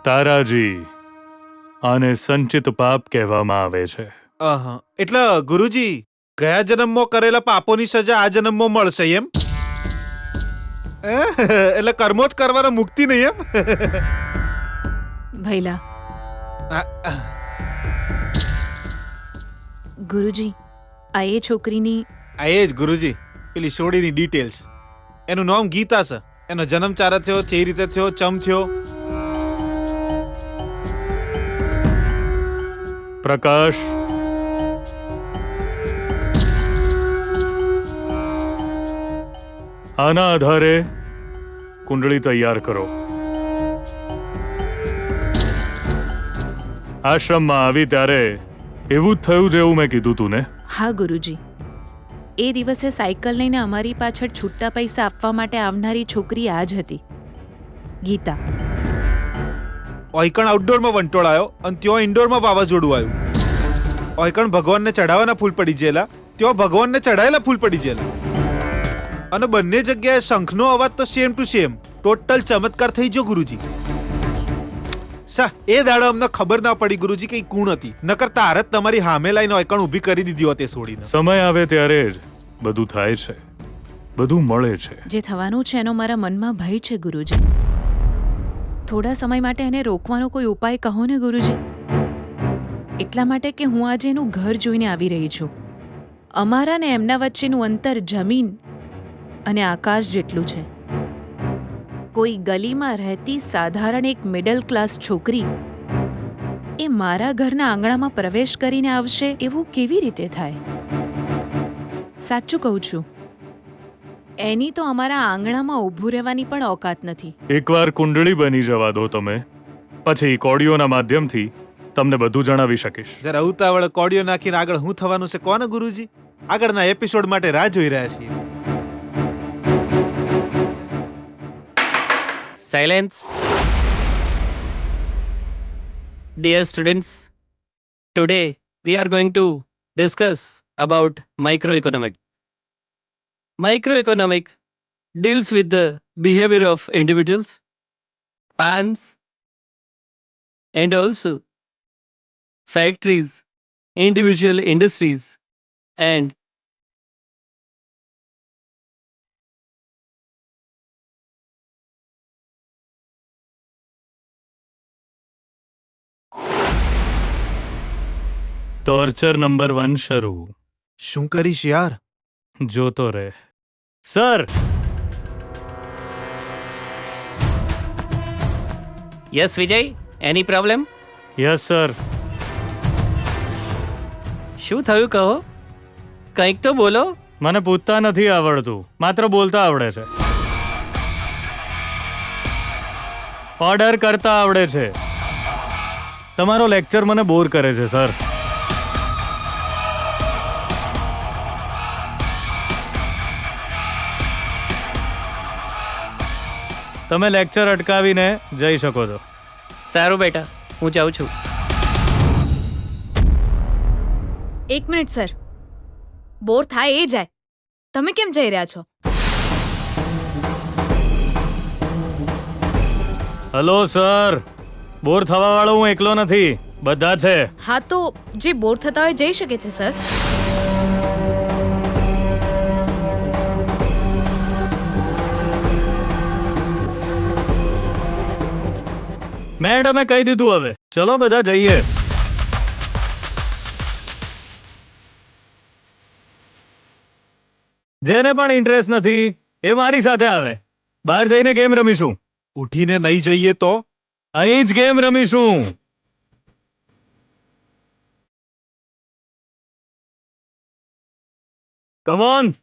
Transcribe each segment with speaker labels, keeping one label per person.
Speaker 1: તારાજી, આને સંચિત પાપ કહેવામાં આવે છે.
Speaker 2: એટલે ગુરુજી, ગયા જન્મમાં કરેલા પાપોની સજા આ જન્મમાં મળશે એમ? એટલે કર્મો જ કરવાનો, મુક્તિ નહીં એમ?
Speaker 3: ભૈલા, ગુરુજી, આ એ છોકરીની
Speaker 2: આ એ જ ગુરુજી, પેલી સોડીની ડિટેલ્સ. એનું નામ ગીતા છે. એનો જન્મ ચારે થયો, ચે રીતે થયો, ચમ થયો.
Speaker 1: પ્રકાશ, આના આધારે કુંડળી તૈયાર કરો. આશ્રમમાં આવી ત્યારે એવું જ થયું જેવું મેં કીધું તું ને?
Speaker 3: હા ગુરુજી, એ દિવસે સાયકલ લઈને અમારી પાછળ છૂટા પૈસા આપવા માટે આવનારી છોકરી આ જ હતી, ગીતા.
Speaker 2: ઓયકણ આઉટડોરમાં વંટોળ આવ્યો અને ત્યાં ઇન્ડોરમાં વાવાઝોડું આવ્યું. ઓયકણ ભગવાનને ચઢાવવાના ફૂલ પડી ગયેલા, ત્યાં ભગવાનને ચઢાયેલા ફૂલ પડી ગયેલા. અને બંને જગ્યાએ શંખનો અવાજ તો સેમ ટુ સેમ. ટોટલ ચમત્કાર થઈ ગયો ગુરુજી. સા એ દાડો અમને ખબર ના પડી ગુરુજી કે કુણ હતી, નકર તારે જ તમારી હામે લાઈને ઓયકણ ઊભી કરી દીધી હોતે છોડીને.
Speaker 1: સમય આવે ત્યારે જ બધું થાય છે, બધું મળે છે.
Speaker 3: જે થવાનું છે એનો મારા મનમાં ભય છે ગુરુજી. થોડા સમય માટે એને રોકવાનો કોઈ ઉપાય કહો ને ગુરુજી. એટલા માટે કે હું આજે એનું ઘર જોઈને આવી રહી છું. અમારા ને એમના વચ્ચેનું અંતર જમીન અને આકાશ જેટલું છે. કોઈ ગલીમાં રહેતી સાધારણ એક મિડલ ક્લાસ છોકરી એ મારા ઘરના આંગણામાં પ્રવેશ કરીને આવશે એવું કેવી રીતે થાય? સાચું કહું છું, એની તો અમારા આંગણામાં ઊભું રહેવાની પણ ઓકાત નથી.
Speaker 1: એકવાર કુંડળી બની જવા દો તમે, પછી કોડીઓના માધ્યમથી તમને બધું જણાવી શકીશ.
Speaker 2: જરા ઉતાવળ કોડિયો નાખીને આગળ શું થવાનું છે કોને ગુરુજી? આગળના એપિસોડ માટે રાહ જોઈ રહ્યા છીએ.
Speaker 4: Silence. Dear students, today we are going to discuss about microeconomic. Microeconomic deals with the behavior of individuals, plants, and also factories, individual industries, and
Speaker 1: torture number 1 શરૂ.
Speaker 2: શું કરીશ યાર?
Speaker 1: જોતો રહે. Sir,
Speaker 4: yes, Vijay, any problem?
Speaker 1: Yes sir.
Speaker 4: શું થયું કહો? કંઈક તો બોલો.
Speaker 1: મને પૂછતા નથી આવડતું, માત્ર બોલતા આવડે છે. ઓર્ડર કરતા આવડે છે. તમારો લેક્ચર મને બોર કરે છે સર. તમે લેક્ચર અટકાવીને જઈ શકો છો.
Speaker 4: સારું બેટા, હું જાઉં છું.
Speaker 5: એક મિનિટ સર, બોર થાય એ જાય. તમે કેમ જઈ રહ્યા છો?
Speaker 1: હલો સર, બોર થવા વાળો હું એકલો નથી, બધા છે.
Speaker 5: હા તો જે બોર થતા હોય જઈ શકે છે સર.
Speaker 1: મેડમે કહી દીધું, હવે ચલો બધા જઈએ. જેને પણ ઇન્ટરેસ્ટ નથી એ મારી સાથે આવે. બહાર જઈને ગેમ રમીશું.
Speaker 2: ઉઠીને નહીં જઈએ તો?
Speaker 1: અહીં જ ગેમ રમીશું. Come on.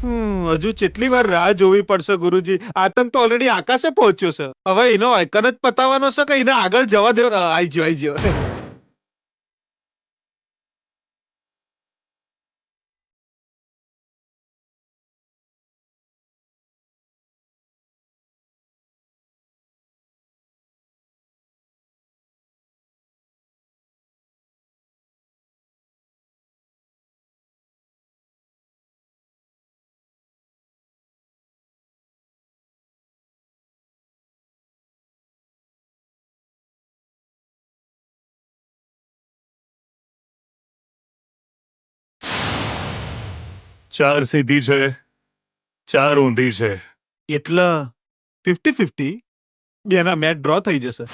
Speaker 2: હજુ કેટલી વાર રાહ જોવી પડશે ગુરુજી? આતંક તો ઓલરેડી આકાશે પહોંચ્યો છે. હવે એનો આઈકન જ પતાવવાનો છે કે એને આગળ જવા દેવાનો? આઈ ગયો.
Speaker 1: ચાર સીધી છે, ચાર ઊંધી છે.
Speaker 2: એટલે 50-50 બેના મેચ ડ્રો થઈ જશે.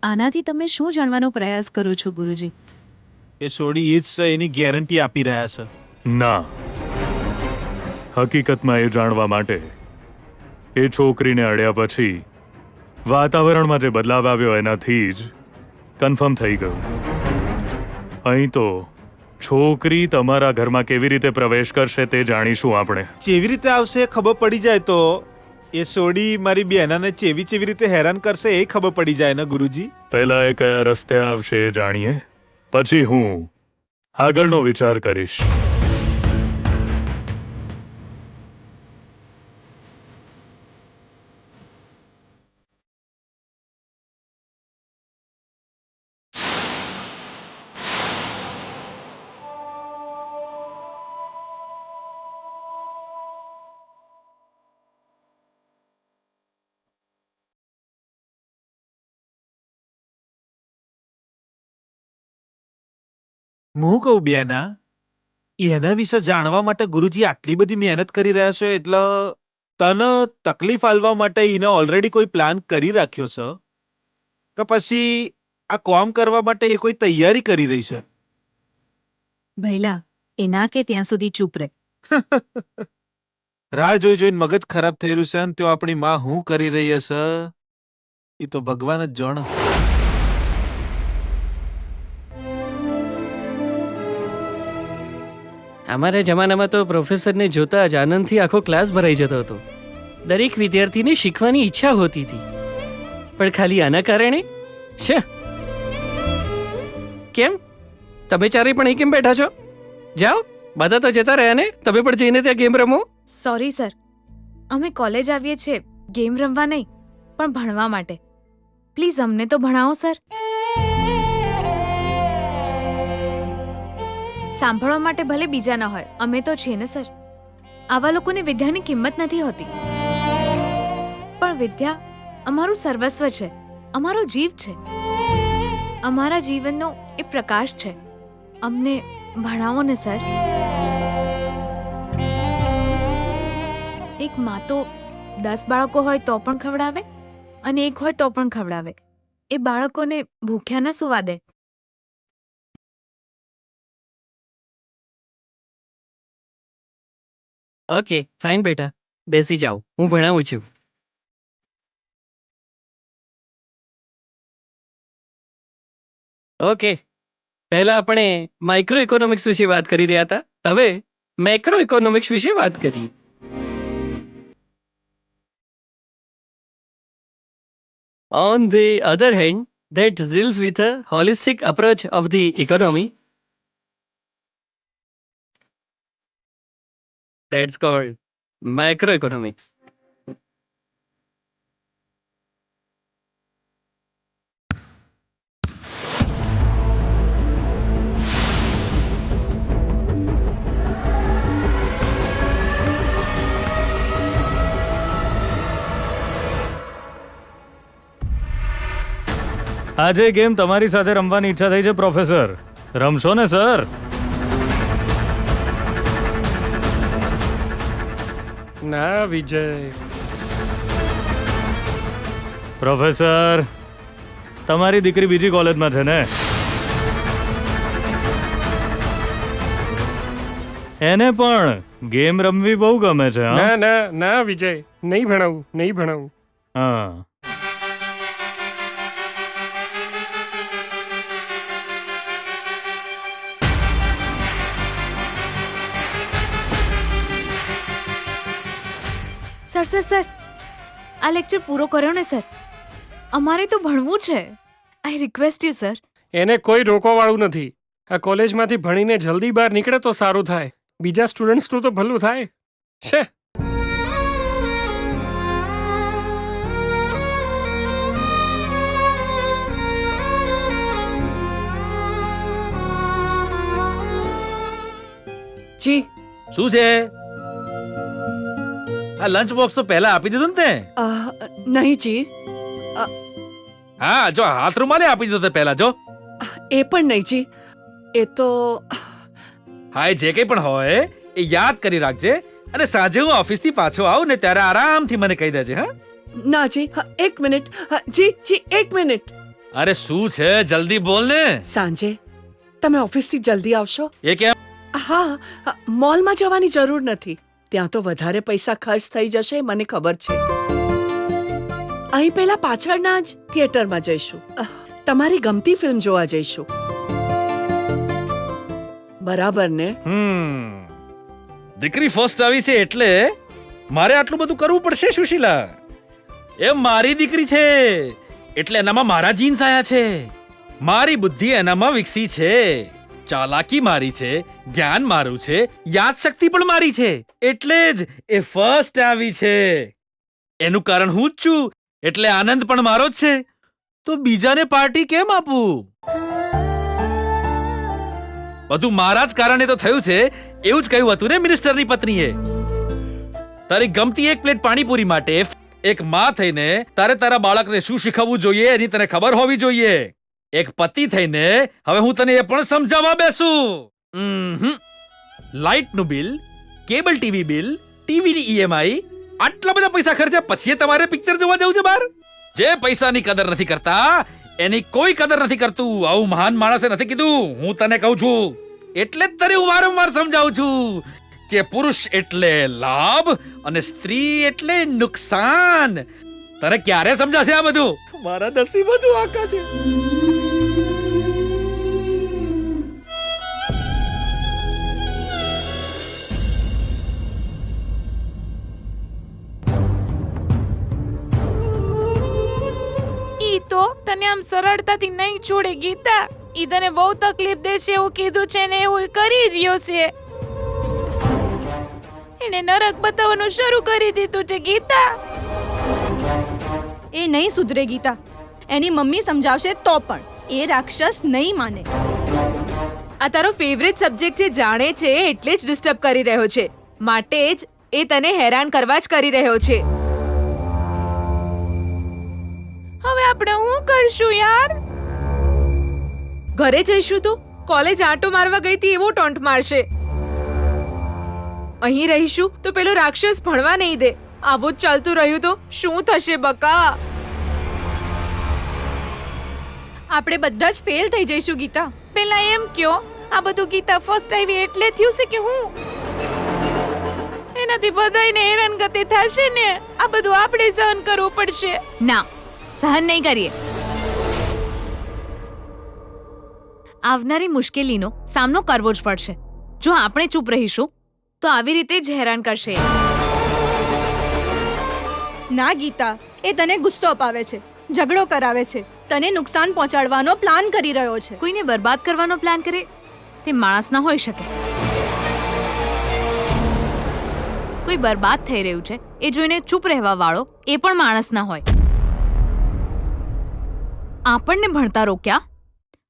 Speaker 3: આનાથી તમે શું જાણવાનો પ્રયાસ કરો છો ગુરુજી?
Speaker 2: એ સોડી એ જ છે, એની ગેરંટી આપી રહ્યા છે.
Speaker 1: ના, હકીકતમાં એ જાણવા માટે એ છોકરીને અડ્યા પછી વાતાવરણમાં જે બદલાવ આવ્યો એનાથી જ કન્ફર્મ થઈ ગયું. અહીં તો છોકરી તમારા ઘરમાં કેવી રીતે પ્રવેશ કરશે તે જાણીશું આપણે.
Speaker 2: જેવી રીતે આવશે એ ખબર પડી જાય તો એ સોડી મારી બેનાને ચેવી રીતે હેરાન કરશે એ ખબર પડી જાય ને ગુરુજી.
Speaker 1: પહેલા એ કયા રસ્તે આવશે એ જાણીએ, પછી હું આગળનો વિચાર કરીશ.
Speaker 2: હું કહું બેના, એના વિશે જાણવા માટે ગુરુજી આટલી બધી મહેનત કરી રહ્યા છે એટલે તને તકલીફ આલવા માટે એને ઓલરેડી કોઈ પ્લાન કરી રાખ્યો છે કે પછી આ કામ કરવા માટે એ કોઈ તૈયારી કરી રહી છે?
Speaker 3: ભૈલા, એ ના કે ત્યાં સુધી ચૂપ રહે.
Speaker 2: રાહ જોઈને મગજ ખરાબ થઈ રહ્યું છે અને તો આપણી માં હું કરી રહી હશે એ તો ભગવાન જ જાણે.
Speaker 4: અમારા જમાનામાં તો પ્રોફેસરને જોતા જ આનંદથી આખો ક્લાસ ભરાઈ જતો હતો. દરેક વિદ્યાર્થીને શીખવાની ઈચ્છા હોતી હતી, પણ ખાલી આના કારણે છે. કેમ તમે ચારેય પણ અહીં કેમ બેઠા છો? જાઓ, બધા તો જતા રહ્યા ને, તમે પણ જઈને ત્યાં ગેમ રમો.
Speaker 5: સોરી સર, અમે કોલેજ આવીએ છીએ ગેમ રમવા નહીં પણ ભણવા માટે. પ્લીઝ અમને તો ભણાવો સર. સાંભળવા માટે ભલે બીજા ન હોય, અમે તો છીએ ને સર. આવા લોકોને વિદ્યાની કિંમત નથી હોતી, પણ વિદ્યા અમારું સર્વસ્વ છે, અમારો જીવ છે, અમારા જીવનનો એ પ્રકાશ છે. અમને ભણાવો ને સર. એક મા તો 10 બાળકો હોય તો પણ ખવડાવે અને એક હોય તો પણ ખવડાવે. એ બાળકોને ભૂખ્યા ન સુવા દે.
Speaker 4: ઓકે ફાઇન બેટા, બેસી જાઓ, હું ભણાવું છું. ઓકે, પહેલા આપણે માઇક્રો ઇકોનોમિક્સ વિશે વાત કરી રહ્યા હતા, હવે મેક્રો ઇકોનોમિક્સ વિશે વાત કરીએ. On the other hand, that deals with a holistic approach of the economy. That's called macroeconomics.
Speaker 1: આજે ગેમ તમારી સાથે રમવાની ઈચ્છા થઈ છે પ્રોફેસર. રમશો ને સર?
Speaker 4: ના વિજય.
Speaker 1: પ્રોફેસર, તમારી દીકરી બીજી કોલેજમાં છે ને? એને પણ ગેમ રમવી બહુ ગમે છે હા?
Speaker 6: ના ના ના વિજય, નહીં ભણાવું.
Speaker 1: હા
Speaker 5: સર આ લેક્ચર પૂરો કર્યો ને સર. અમારે તો ભણવું છે. I request you sir.
Speaker 6: એને કોઈ રોકવા વાળું નથી. આ કોલેજમાંથી ભણીને જલ્દી બહાર નીકળે તો સારું થાય. બીજા સ્ટુડન્ટ્સનું તો ભલું થાય છે.
Speaker 7: જી
Speaker 8: શું છે આ લંચ બોક્સ તો પહેલા આપી દીધું ને તે?
Speaker 7: નહીં જી,
Speaker 8: હા જો હાથ રૂમાલે આપી દીધો તે પહેલા જો.
Speaker 7: એ પણ નહીં જી. એ તો
Speaker 8: હાય જે કંઈ પણ હોય એ યાદ કરી રાખજે અને સાંજે હું ઓફિસથી પાછો આવું ને ત્યારે આરામથી મને કહી દેજે હા.
Speaker 7: ના જી. એક મિનિટ. જી એક મિનિટ.
Speaker 8: અરે શું છે જલ્દી બોલ ને.
Speaker 7: સાંજે તમે ઓફિસથી જલ્દી આવશો?
Speaker 8: એ કેમ?
Speaker 7: હા, મોલમાં જવાની જરૂર નથી. ત્યાં તો વધારે પૈસા ખર્ચ થઈ જશે મને ખબર છે. અહીં પહેલા પાછળના જ થિયેટરમાં જઈશું. તમારી ગમતી ફિલ્મ જોવા જઈશું. બરાબર ને?
Speaker 8: દીકરી ફર્સ્ટ આવી છે એટલે મારે આટલું બધું કરવું પડશે સુશીલા. એ મારી દીકરી છે એટલે એનામાં મારા જીન્સ આયા છે. મારી બુદ્ધિ એનામાં વિકસી છે. ચાલાકી મારી છે, જ્ઞાન મારું છે, યાદશક્તિ પણ મારી છે. એટલે જ એ ફર્સ્ટ આવી છે. એનું કારણ હું જ છું એટલે આનંદ પણ મારો જ છે. તો બીજાને પાર્ટી કેમ આપું? બધું મારા જ કારણે તો થયું છે એવું જ કહ્યું હતું ને મિનિસ્ટરની પત્નીએ. તારી ગમતી એક પ્લેટ પાણીપુરી માટે એક માં થઈને તારે તારા બાળકને શું શીખવવું જોઈએ એની તને ખબર હોવી જોઈએ. એક પતિ થઈને હવે હું તને એ પણ સમજાવવા બેસું. લાઇટનું બિલ, કેબલ ટીવી બિલ, ટીવીની ઈએમઆઈ, આટલા બધા પૈસા ખર્ચ્યા પછી તમારે પિક્ચર જોવા જવું છે બહાર? જે પૈસાની કદર નથી કરતા એની કોઈ કદર નથી કરતું. આવું મહાન માણસે નથી કીધું, હું તને કહું છું. એટલે જ તને હું વારંવાર સમજાવું છું કે પુરુષ એટલે લાભ અને સ્ત્રી એટલે નુકસાન. તને ક્યારે સમજાશે આ બધું? મારા નસીબ જ આકા છે.
Speaker 3: ઈ તો તને આમ સરળતાથી નહીં છોડે ગીતા. ઈ તને બહુ તકલીફ દેશે એવું કીધું છે ને એવું કરી રહ્યો છે. એને નરક બતાવવાનું શરૂ કરી દીધું છે ગીતા.
Speaker 9: એ નહીં સુધરે ગીતા. એની મમ્મી સમજાવશે તો પણ એ રાક્ષસ નહીં માને. આ તારો ફેવરેટ સબ્જેક્ટ છે જાણે છે એટલે જ ડિસ્ટર્બ કરી રહ્યો છે. માટે જ એ તને હેરાન કરવા જ કરી રહ્યો છે.
Speaker 3: હવે આપણે શું કરશું યાર?
Speaker 9: ઘરે જઈશું તો કોલેજ આંટો મારવા ગઈ હતી એવો ટોન્ટ મારશે. અહીં રહીશું તો પેલો રાક્ષસ ભણવા નહીં દે. આવું જ ચાલતું રહ્યું તો શું થશે બકા? આપણે બધા જ ફેલ થઈ જઈશું ગીતા.
Speaker 3: પેલા એમ કયો આ બધું ગીતા ફર્સ્ટ આવી એટલે થયું છે કે હું? એનાથી બધાયને હેરાનગતિ થશે ને. આ બધું આપણે સહન કરવું પડશે.
Speaker 5: ના, સહન નહીં કરીએ. આવનારી મુશ્કેલીનો સામનો કરવો જ પડશે. જો આપણે ચૂપ રહીશું તો આવી રીતે જ હેરાન કરશે.
Speaker 9: ના ગીતા, એ તને ગુસ્સો અપાવે છે, ઝઘડો કરાવે છે, તને નુકસાન પહોંચાડવાનો પ્લાન કરી રહ્યો છે.
Speaker 5: કોઈને બરબાદ કરવાનો પ્લાન કરે તે માણસ ના હોઈ શકે. કોઈ બરબાદ થઈ રહ્યું છે એ જોઈને ચૂપ રહેવા વાળો એ પણ માણસ ના હોય. આપણને ભણતા રોક્યા,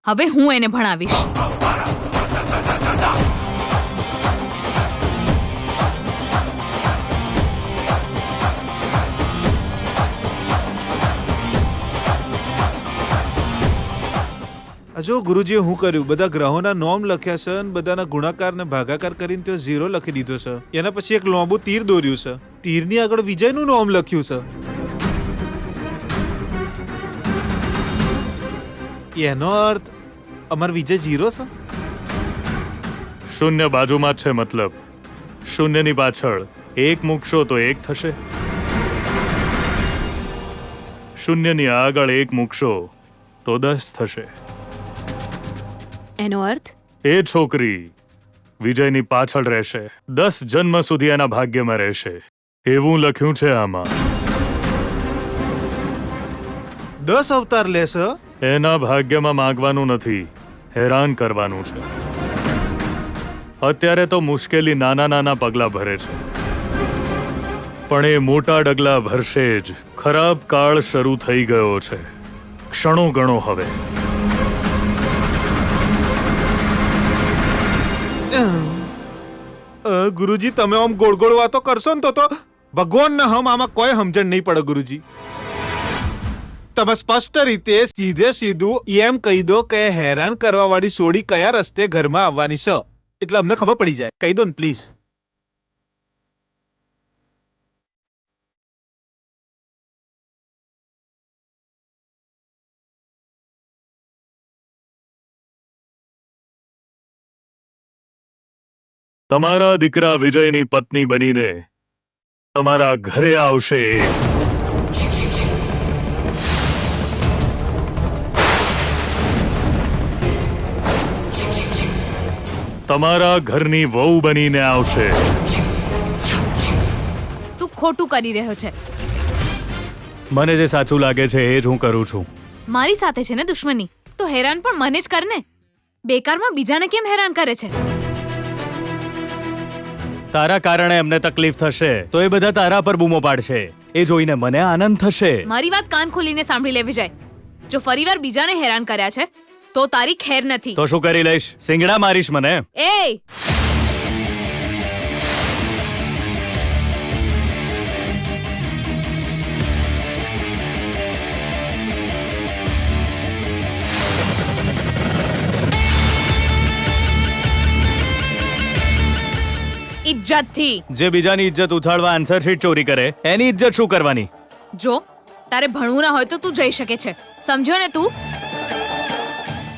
Speaker 5: હવે હું એને ભણાવીશ.
Speaker 2: જો ગુરુજીએ હું કર્યું, બધા ગ્રહોના નોમ લખ્યા છે અને બધાના ગુણાકાર ને ભાગાકાર કરીને ત્યાં 0 લખી દીધો છે. એના પછી એક લાંબુ તીર દોર્યું છે. તીરની આગળ વિજયનું નામ લખ્યું છે. એનો અર્થ અમાર વિજય 0 છે.
Speaker 1: શૂન્ય બાજુમાં જ છે, મતલબ શૂન્યની પાછળ એક મૂકશો તો એક થશે, શૂન્યની આગળ એક મૂકશો તો 10 થશે.
Speaker 3: એનો અર્થ
Speaker 1: એ છોકરી વિજયની પાછળ રહેશે, 10 જન્મ સુધી એના ભાગ્યમાં રહેશે, એવું લખ્યું છે આમાં.
Speaker 2: 10 અવતાર લેશે.
Speaker 1: એના ભાગ્યમાં માંગવાનું નથી, હેરાન કરવાનું છે. અત્યારે તો મુશ્કેલી નાના નાના પગલાં ભરે છે, પણ એ મોટા ડગલા ભરશે જ. ખરાબ કાળ શરૂ થઈ ગયો છે, ક્ષણો ગણો હવે.
Speaker 2: ગુરુજી તમે આમ ગોળ ગોળ વાતો કરશો ને તો ભગવાનને આમાં કોઈ સમજણ નહીં પડે. ગુરુજી તમે સ્પષ્ટ રીતે સીધું એમ કહી દો કે હેરાન કરવા વાળી સોડી કયા રસ્તે ઘરમાં આવવાની છે, એટલે અમને ખબર પડી જાય. કહી દો ને પ્લીઝ.
Speaker 1: તમારા દીકરા વિજયની પત્ની બનીને તમારા ઘરે આવશે. તમારા ઘરની વહુ બનીને આવશે.
Speaker 5: તું ખોટું કરી રહ્યો છે.
Speaker 1: મને જે સાચું લાગે છે એ જ હું કરું છું.
Speaker 5: મારી સાથે છે ને દુશ્મની, તો હેરાન પણ મને જ કર ને. બેકારમાં બીજાને કેમ હેરાન કરે છે?
Speaker 1: તારા કારણે એમને તકલીફ થશે તો એ બધા તારા પર બૂમો પાડશે. એ જોઈને મને આનંદ થશે.
Speaker 5: મારી વાત કાન ખોલીને સાંભળી લેવી જાય. જો ફરીવાર બીજાને હેરાન કર્યા છે તો તારી ખેર નથી.
Speaker 1: તો શું કરી લઈશ? સિંગડા મારીશ મને?
Speaker 5: એ ઇજ્જતથી.
Speaker 1: જે બીજાની ઇજ્જત ઉથાળવા આન્સર શીટ ચોરી કરે એની ઇજ્જત શું કરવાની?
Speaker 5: જો તારે ભણવું ના હોય તો તું જઈ શકે છે, સમજ્યો ને તું?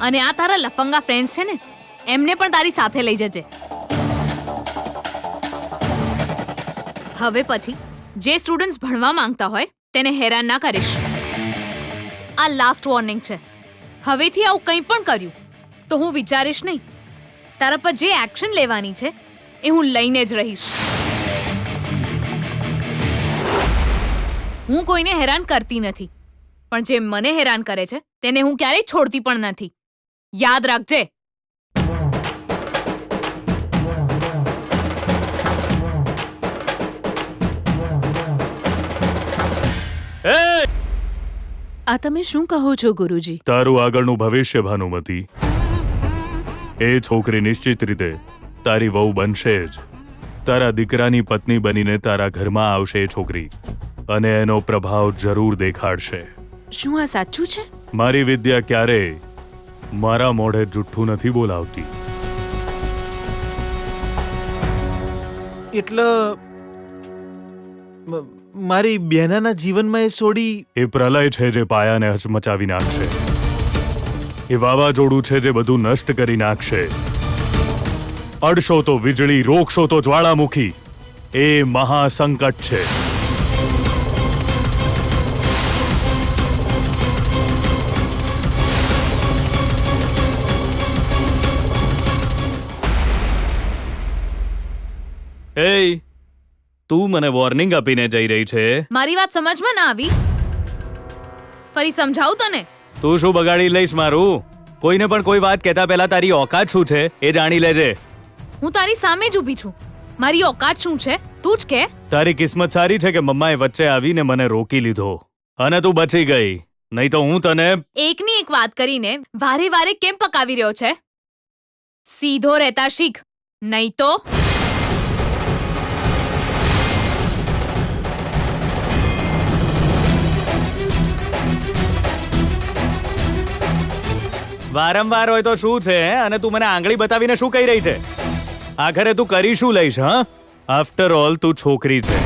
Speaker 5: અને આ તારા લફંગા ફ્રેન્ડ્સ છે ને, એમને પણ તારી સાથે લઈ જજે. હવે પછી જે સ્ટુડન્ટ્સ ભણવા માંગતા હોય તેને હેરાન ના કરીશ. આ લાસ્ટ વોર્નિંગ છે. હવેથી આવું કંઈ પણ કર્યું તો હું વિચારીશ નહીં. તારા પર જે એક્શન લેવાની છે એ હું લઈને જ રહીશ. હું કોઈને હેરાન કરતી નથી, પણ જે મને હેરાન કરે છે તેને હું ક્યારેય છોડતી પણ નથી. યાદ રાખજે.
Speaker 3: આ તમે શું કહો છો ગુરુજી?
Speaker 1: તારું આગળનું ભવિષ્ય, ભાનુમતી. એ છોકરી નિશ્ચિત રીતે તારી વહુ બનશે જ. તારા દીકરાની પત્ની બનીને તારા ઘરમાં આવશે એ છોકરી, અને એનો પ્રભાવ જરૂર દેખાડશે.
Speaker 3: શું આ સાચું છે?
Speaker 1: મારી વિદ્યા ક્યારેય મારા મોઢે જુઠ્ઠું નથી બોલાવતી.
Speaker 2: એટલે મારી બેનાના જીવનમાં એ સોડી
Speaker 1: એ પ્રલય છે જે પાયાને હચમચાવી નાખશે. એ વાવાઝોડું છે જે બધું નષ્ટ કરી નાખશે. અડશો તો વીજળી, રોકશો તો જ્વાળામુખી. એ મહાસંકટ છે. એ તું મને વોર્નિંગ આપીને જઈ રહી છે?
Speaker 5: મારી વાત સમજમાં ના આવી? ફરી સમજાવું તને?
Speaker 1: તું શું બગાડી લઈશ મારું? કોઈને પણ કોઈ વાત કહેતા પહેલા તારી ઓકાત શું છે એ જાણી લેજે.
Speaker 5: હું તારી સામે જ ઊભી છું. મારી ઓકાત શું છે તું જ કે.
Speaker 1: તારી કિસ્મત સારી છે કે મમ્માએ વચ્ચે આવીને મને રોકી લીધો અને તું બચી ગઈ. નહીં તો હું તને
Speaker 5: એકની એક વાત કરીને વારે વારે કેમ પકાવી રહ્યો છે? સીધો રહેતા શીખ, નહીં તો
Speaker 1: વારંવાર હોય તો શું છે? અને તું મને આંગળી બતાવીને શું કહી રહી છે? આખરે તું કરી શું લઈશ? હા, આફ્ટર ઓલ તું છોકરી છે.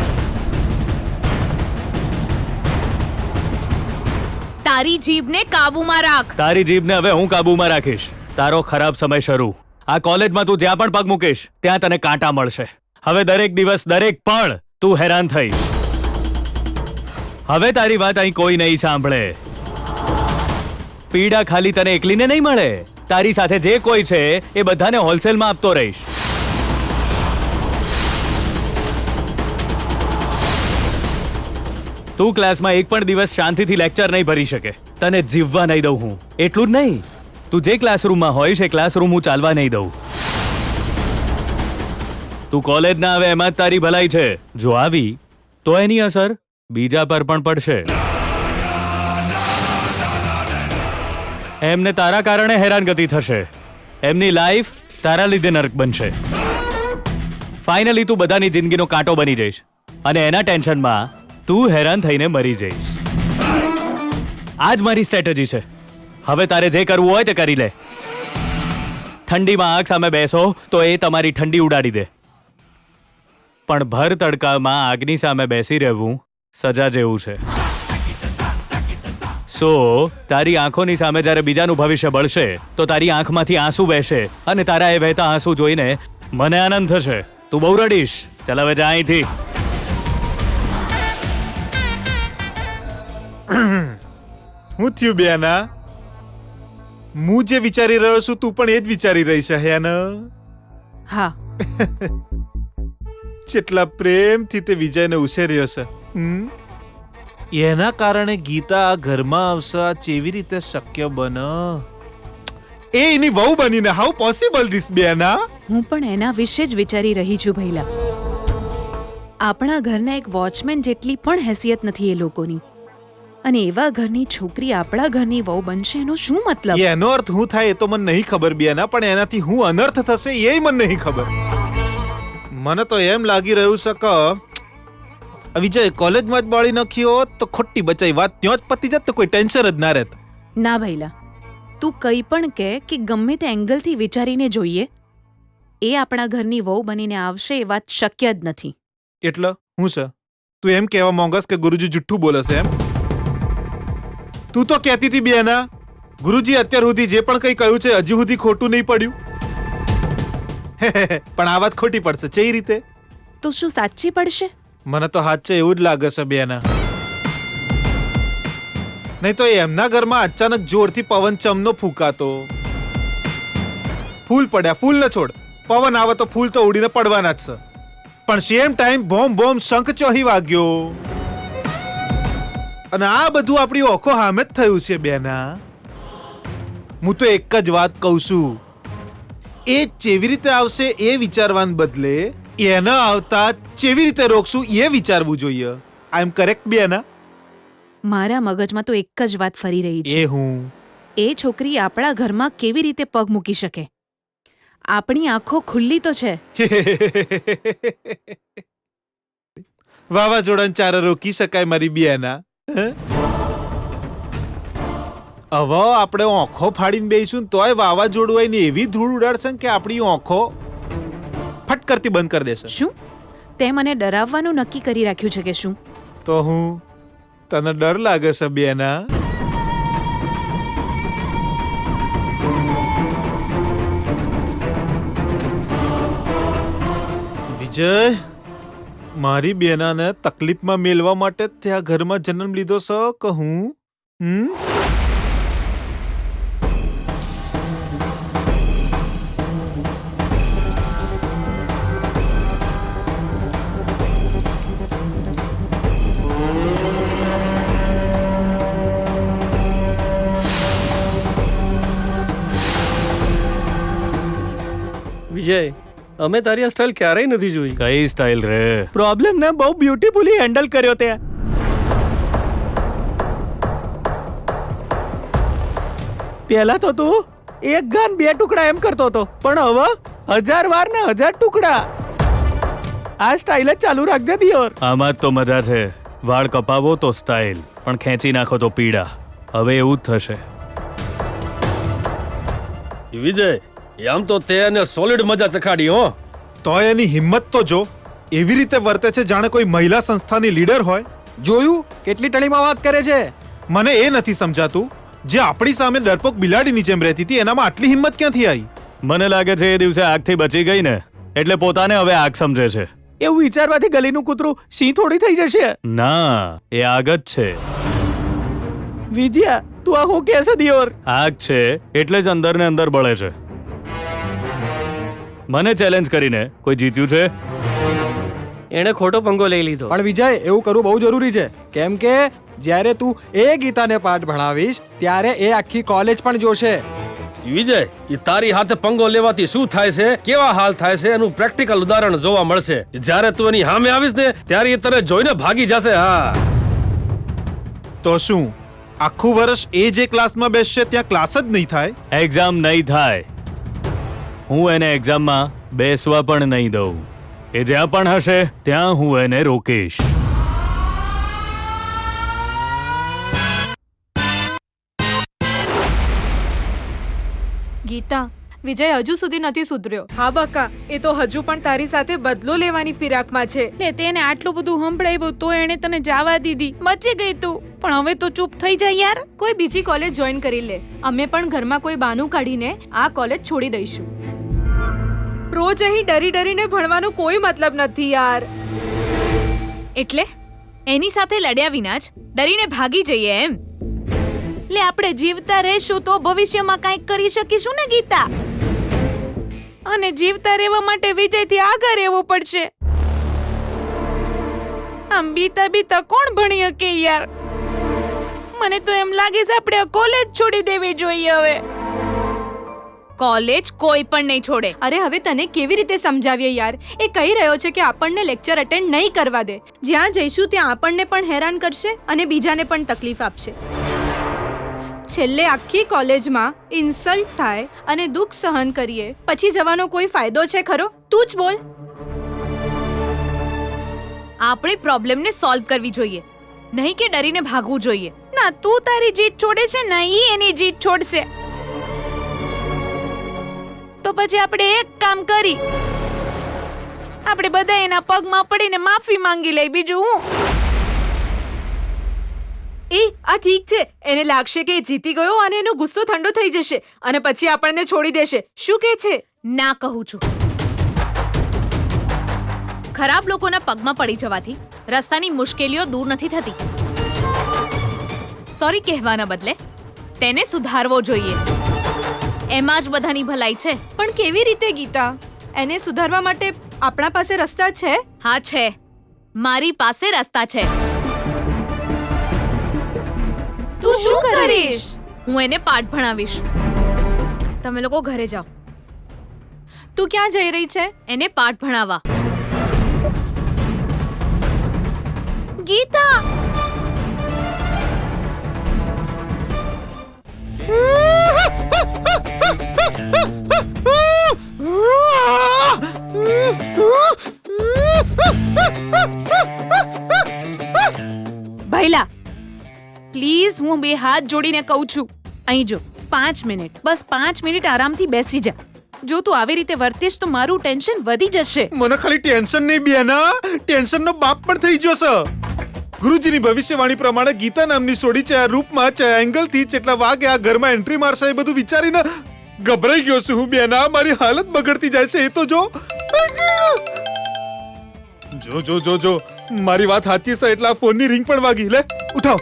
Speaker 5: તારી જીભને કાબૂમાં રાખ.
Speaker 1: તારી જીભને હવે હું કાબૂમાં રાખીશ. તારો ખરાબ સમય શરૂ. આ કોલેજમાં તું જ્યાં પણ પગ મૂકીશ ત્યાં તને કાંટા મળશે. હવે દરેક દિવસ દરેક પળ તું હેરાન થઈશ. હવે તારી વાત અહીં કોઈ નહીં સાંભળે. પીડા ખાલી તને એકલીને નહીં મળે, તારી સાથે જે કોઈ છે એ બધાને હોલસેલમાં આપતો રહીશ. તું ક્લાસમાં એક પણ દિવસ શાંતિથી લેક્ચર નહીં ભરી શકે. તને જીવવા નહીં દઉં હું. એટલું જ નહીં, તું જે ક્લાસરૂમમાં હોઈશ એ ક્લાસરૂમ હું ચાલવા નહીં દઉં. તું કોલેજ ના આવે એમાં જ તારી ભલાઈ છે. જો આવી તો એની અસર બીજા પર પણ પડશે. એમને તારા કારણે હેરાનગતિ થશે. એમની લાઈફ તારા લીધે નરક બનશે. ફાઇનલી તું બધાની જિંદગીનો કાંટો બની જઈશ અને એના ટેન્શનમાં તું હેરાન થઈને મરી જઈશ. આ જ મારી સ્ટ્રેટેજી છે. હવે તારે જે કરવું હોય તે કરી લે. ઠંડીમાં આગ સામે બેસો તો એ તમારી ઠંડી ઉડાડી દે, પણ ભર તડકામાં આગની સામે બેસી રહેવું સજા જેવું છે. સો તારી આંખોની સામે જ્યારે બીજાનું ભવિષ્ય બળશે તો તારી આંખમાંથી આંસુ વહેશે અને તારા એ વહેતા આંસુ જોઈને મને આનંદ થશે. તું બહુ રડીશ. ચાલ હવે જા અહીંથી.
Speaker 2: હું થયું બેના? હું જે વિચારી રહ્યો છું તું પણ એ જ વિચારી રહી છે હે ને?
Speaker 3: હા,
Speaker 2: કેટલા પ્રેમથી તે વિજયને ઉછેર્યો છે. એના કારણે ગીતા આ ઘરમાં આવશે, આ કેવી રીતે શક્ય બને? એ એની વહુ બનીને હાઉ પોસિબલ ધીસ બેના?
Speaker 3: હું પણ એના વિશે જ વિચારી રહી છું ભૈલા. આપણા ઘરના એક વોચમેન જેટલી પણ હેસિયત નથી એ લોકોની, અને એવા ઘરની છોકરી આપણા ઘરની વહુ બનશે એનો શું મતલબ?
Speaker 2: એનો અર્થ હું થાય એ તો મને નહીં ખબર બેના, પણ એનાથી હું અનર્થ થશે એ મને નહીં ખબર. મને તો એમ લાગી રહ્યું છે કે વિજય કોલેજમાં જ બાળી નાખ્યો હોત તો ખોટી બચાઈ વાત ત્યાં જ પતી જત તો કોઈ ટેન્શન જ ના રહેત.
Speaker 3: ના ભૈલા, તું કંઈ પણ કહે કે ગમે તે એંગલથી વિચારીને જોઈએ, એ આપણા ઘરની વહુ બનીને આવશે એ વાત શક્ય જ નથી.
Speaker 2: એટલે હું છે? તું એમ કહેવા માંગસ કે ગુરુજી જુઠ્ઠું બોલે છે એમ? તું તો કહેતી હતી બેના ગુરુજી અત્યાર સુધી જે પણ કંઈ કહ્યું છે હજી સુધી ખોટું નહીં પડ્યું. પણ આ વાત ખોટી પડશે કઈ રીતે?
Speaker 3: તો શું સાચી પડશે?
Speaker 2: મને તો હાથ છે એવું જ લાગે છે બેના. નહીં તો એમના ઘરમાં અચાનક જોરથી પવન ચમનો ફૂંકાતો, ફૂલ પડ્યા, ફૂલ ન છોડ, પવન આવે તો ફૂલ તો ઉડીને પડવાના જ છે, પણ સેમ ટાઈમ બોમ્બ બોમ્બ શંખ ચોહી વાગ્યો, અને આ બધું આપણી ઓખો સામે જ થયું છે બેના. હું તો એક જ વાત કહું છું, એ કેવી રીતે આવશે એ વિચારવાને બદલે એના આવતા કેવી રીતે રોકશું એ વિચારવું જોઈએ. આઈ એમ કરેક્ટ બેના?
Speaker 3: મારા મગજમાં તો એક જ વાત ફરી રહી છે.
Speaker 2: એ હું
Speaker 3: એ છોકરી આપણા ઘરમાં કેવી રીતે પગ મૂકી શકે? આપણી આંખો ખુલ્લી તો છે.
Speaker 2: વાવાઝોડાને ચારે રોકી શકાય મારી બેના? હવે આપણે ઓંખો ફાડીને બેસીશું તોય વાવાઝોડું હોય ને એવી ધૂળ ઉડાડશે કે આપણી ઓંખો ફટ કરતી બંધ કરી દેશે.
Speaker 3: શું તે મને ડરાવવાનું નક્કી કરી રાખ્યું છે કે શું?
Speaker 2: તો હું તને ડર લાગે છે બેના? વિજય, મારી બેનાને તકલીફમાં મેલવા માટે ત્યાં ઘરમાં જન્મ લીધો છે કે હું?
Speaker 4: વિજય, અમે તારી આ સ્ટાઇલ ક્યારેય નથી જોઈ.
Speaker 1: કઈ સ્ટાઇલ રે? પ્રોબ્લેમ ને બહુ બ્યુટીફુલી હેન્ડલ કર્યો તે. પહેલા તો તું એક ગાન બે ટુકડા એમ કરતો હતો, પણ હવે 1000 વાર ને 1000 ટુકડા. આ સ્ટાઇલ જ ચાલુ રાખજે દિયોર. આમાં જ તો મજા છે. વાળ કપાવો તો સ્ટાઇલ, પણ ખેંચી નાખો તો પીડા. હવે એવું જ થશે.
Speaker 8: વિજય, આમ તો તે એને સોલિડ મજા ચખાડી હો.
Speaker 2: તોય એની હિંમત તો જો, એવી રીતે વર્તે છે જાણે કોઈ મહિલા સંસ્થાની લીડર હોય.
Speaker 10: જોયું કેટલી ટળીમાં વાત કરે છે?
Speaker 2: મને એ નથી સમજાતું, જે આપણી સામે ડરપોક બિલાડીની જેમ રહેતી હતી એનામાં આટલી હિંમત ક્યાંથી આવી?
Speaker 1: મને લાગે છે એ દિવસે આગથી બચી ગઈ ને એટલે પોતાને હવે આગ સમજે છે.
Speaker 10: એવું વિચારવાથી ગલીનું કૂતરું સિંહ થોડી થઈ જશે.
Speaker 1: ના, એ આગ જ છે.
Speaker 10: વિજયા તું આ હું કહેશે દિયોર?
Speaker 1: આગ છે એટલે જ અંદર ને અંદર બળે છે. મને ચેલેન્જ કરીને કોઈ જીત્યું છે?
Speaker 4: એણે ખોટો પંગો લઈ લીધો.
Speaker 10: પણ વિજય એવું કરવું બહુ જરૂરી છે, કેમ કે જ્યારે તું એ ગીતાને પાઠ ભણાવીશ ત્યારે એ આખી કોલેજ પણ જોશે.
Speaker 8: વિજય, એ તારી હાથે પંગો લેવાથી શું થાય છે, કેવા હાલ થાય છે એનું પ્રેક્ટિકલ ઉદાહરણ જોવા મળશે. જ્યારે તું એની સામે આવીશ ને ત્યારે એ તને જોઈને ભાગી જશે. હા,
Speaker 2: તો શું આખું વર્ષ એ જે ક્લાસમાં બેસશે ત્યાં ક્લાસ જ નહીં થાય?
Speaker 1: એક્ઝામ નહીં થાય. હું એને એક્ઝામમાં બેસવા પણ નહીં દઉં. એ જ્યાં પણ હશે ત્યાં હું એને રોકીશ.
Speaker 9: ગીતા, વિજય હજુ સુધી નથી સુધર્યો. હા બકા, એ તો હજુ પણ તારી સાથે બદલો લેવાની ફિરાકમાં છે.
Speaker 3: લે તેને આટલું બધું સંભળાવ્યું તો એણે તને જવા દીધી. બચી ગઈ તું, પણ હવે તો ચૂપ થઈ જા યાર.
Speaker 9: કોઈ બીજી કોલેજ જોઈન કરી લે. અમે પણ ઘરમાં કોઈ બાનું કાઢીને આ કોલેજ છોડી દઈશું. રોજ અહીં ડરી ડરીને ભણવાનો કોઈ મતલબ નથી યાર.
Speaker 5: એટલે એની સાથે લડ્યા વિના જ ડરીને ભાગી જઈએ એમ?
Speaker 3: લે આપણે જીવતા રહેશું તો ભવિષ્યમાં કંઈક કરી શકીશું ને ગીતા. અને જીવતા રહેવા માટે વિજયથી આગળ રહેવું પડશે. આમ બીતા બીતા કોણ ભણી શકે યાર? મને તો એમ લાગે છે આપણે આ કોલેજ છોડી દેવી જોઈએ હવે.
Speaker 5: કોલેજ કોઈ પણ નહીં છોડે.
Speaker 9: અરે હવે તને કેવી રીતે સમજાવીએ યાર? એ કહી રહ્યો છે કે આપણને લેક્ચર અટેન્ડ નહીં કરવા દે. જ્યાં જઈશું ત્યાં આપણને પણ હેરાન કરશે અને બીજાને પણ તકલીફ આપશે. છેલ્લે આખી કોલેજમાં ઇન્સલ્ટ થાય અને દુઃખ સહન કરીએ પછી જવાનો કોઈ ફાયદો છે ખરો? તું જ બોલ.
Speaker 5: આપણે પ્રોબ્લેમને સોલ્વ કરવી જોઈએ, નહીં કે ડરીને ભાગવું જોઈએ.
Speaker 3: ના, તું તારી જીત છોડે છે ને ઈ એની જીત છોડશે. તો પછી આપણે એક કામ કરી, આપણે બધા એના પગમાં પડીને માફી માંગી લઈ. બીજું હું?
Speaker 9: એ આ ઠીક છે. એને લાગશે કે એ જીતી ગયો અને એનો ગુસ્સો ઠંડો થઈ જશે અને પછી આપણને છોડી દેશે. શું કહે છે?
Speaker 5: ના કહું છું. ખરાબ લોકોના પગમાં પડી જવાથી રસ્તાની મુશ્કેલીઓ દૂર નથી થતી. સોરી કહેવાના બદલે તેને સુધારવો જોઈએ. એમાં જ બધાની ભલાઈ છે.
Speaker 9: પણ કેવી રીતે ગીતા? એને સુધારવા માટે આપણા પાસે રસ્તા છે?
Speaker 5: હા છે, મારી પાસે રસ્તા છે.
Speaker 3: તું શું કરીશ?
Speaker 5: હું એને પાઠ ભણાવીશ. તમે લોકો ઘરે જાઓ.
Speaker 9: તું ક્યાં જઈ રહી છે?
Speaker 5: એને પાઠ ભણાવવા.
Speaker 3: ગીતા, ભૈલા પ્લીઝ, હું બે હાથ જોડીને કહું છું. અહીં જો 5 મિનિટ, બસ 5 મિનિટ આરામથી બેસી જા. જો તું આવી રીતે વર્તીશ તો મારું ટેન્શન વધી જશે.
Speaker 2: મને ખાલી ટેન્શન નહીં બેના, ટેન્શનનો બાપ પણ થઈ ગયો છે. ગુરુજીની ભવિષ્યવાણી પ્રમાણે ગીતા નામની સોડી છે આ રૂપમાં છે એંગલથી જેટલા વાગે આ ઘરમાં એન્ટ્રી મારશે એ બધું વિચારીને ગભરાઈ ગયો છું હું બેના. મારી હાલત બગડતી જાય છે. એ તો જો જો જો જો જો મારી વાત સાચી છે એટલે આ ફોનની રિંગ પણ વાગી. લે ઉઠાવ.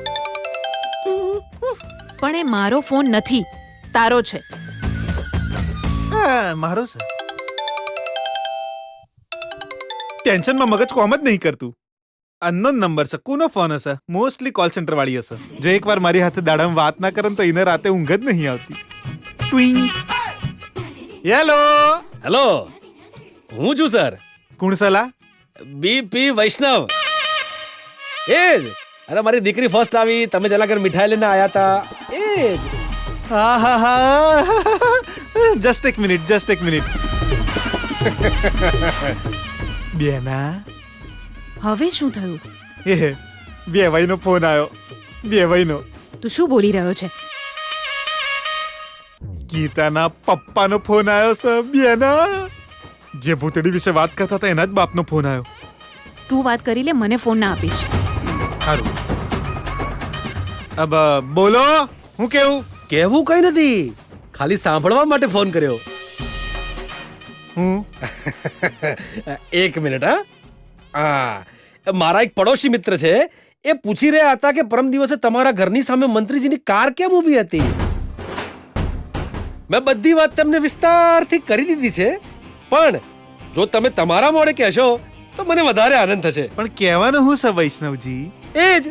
Speaker 3: પણ એ મારો ફોન નથી, તારો છે.
Speaker 2: મારો છે. ટેન્શનમાં મગજ કોમ જ નહીં કરતું. અનનોન નંબર છે, કોનો ફોન હશે? મોસ્ટલી કોલ સેન્ટર વાળી હશે. જો એકવાર મારી હાથે દાડામાં વાત ના કરે તો એને રાતે ઊંઘ જ નહીં આવતી. ટ્વિંગ. હેલો
Speaker 8: હેલો, હું છું સર.
Speaker 2: કોણ સલા?
Speaker 8: બીપી વૈષ્ણવ. એ જ. અરે મારી દીકરી ફર્સ્ટ આવી, તમે જેના ઘર મીઠાઈ લઈને આયા હતા એ જ.
Speaker 2: હા હા હા, જસ્ટ એક મિનિટ. બેના
Speaker 3: હવે શું થયું?
Speaker 2: એ વેવાઈનો ફોન આવ્યો. વેવાઈનો.
Speaker 3: તું શું બોલી રહ્યો છે?
Speaker 2: ગીતાના પપ્પાનો ફોન આવ્યો છે બેના. જે ભૂતડી વિશે વાત કરતા હતા એના જ બાપનો ફોન આવ્યો.
Speaker 3: તું વાત કરી લે, મને ફોન ના આપીશ.
Speaker 2: સારું. અબ બોલો, હું કેવું?
Speaker 8: કહેવું કઈ નથી, ખાલી સાંભળવા માટે ફોન કર્યો.
Speaker 2: હું
Speaker 8: એક મિનિટ હા મારા એક પડોશી મિત્ર છે એ પૂછી રહ્યા હતા કે પરમ દિવસે તમારા ઘરની સામે મંત્રીજીની કાર કેમ ઊભી હતી. મેં બધી વાત તેમને વિસ્તારથી કરી દીધી છે, પણ જો તમે તમારા મોડે કહેશો તો મને વધારે આનંદ થશે.
Speaker 2: પણ કહેવાનું હું છે વૈષ્ણવજી?
Speaker 8: એ જ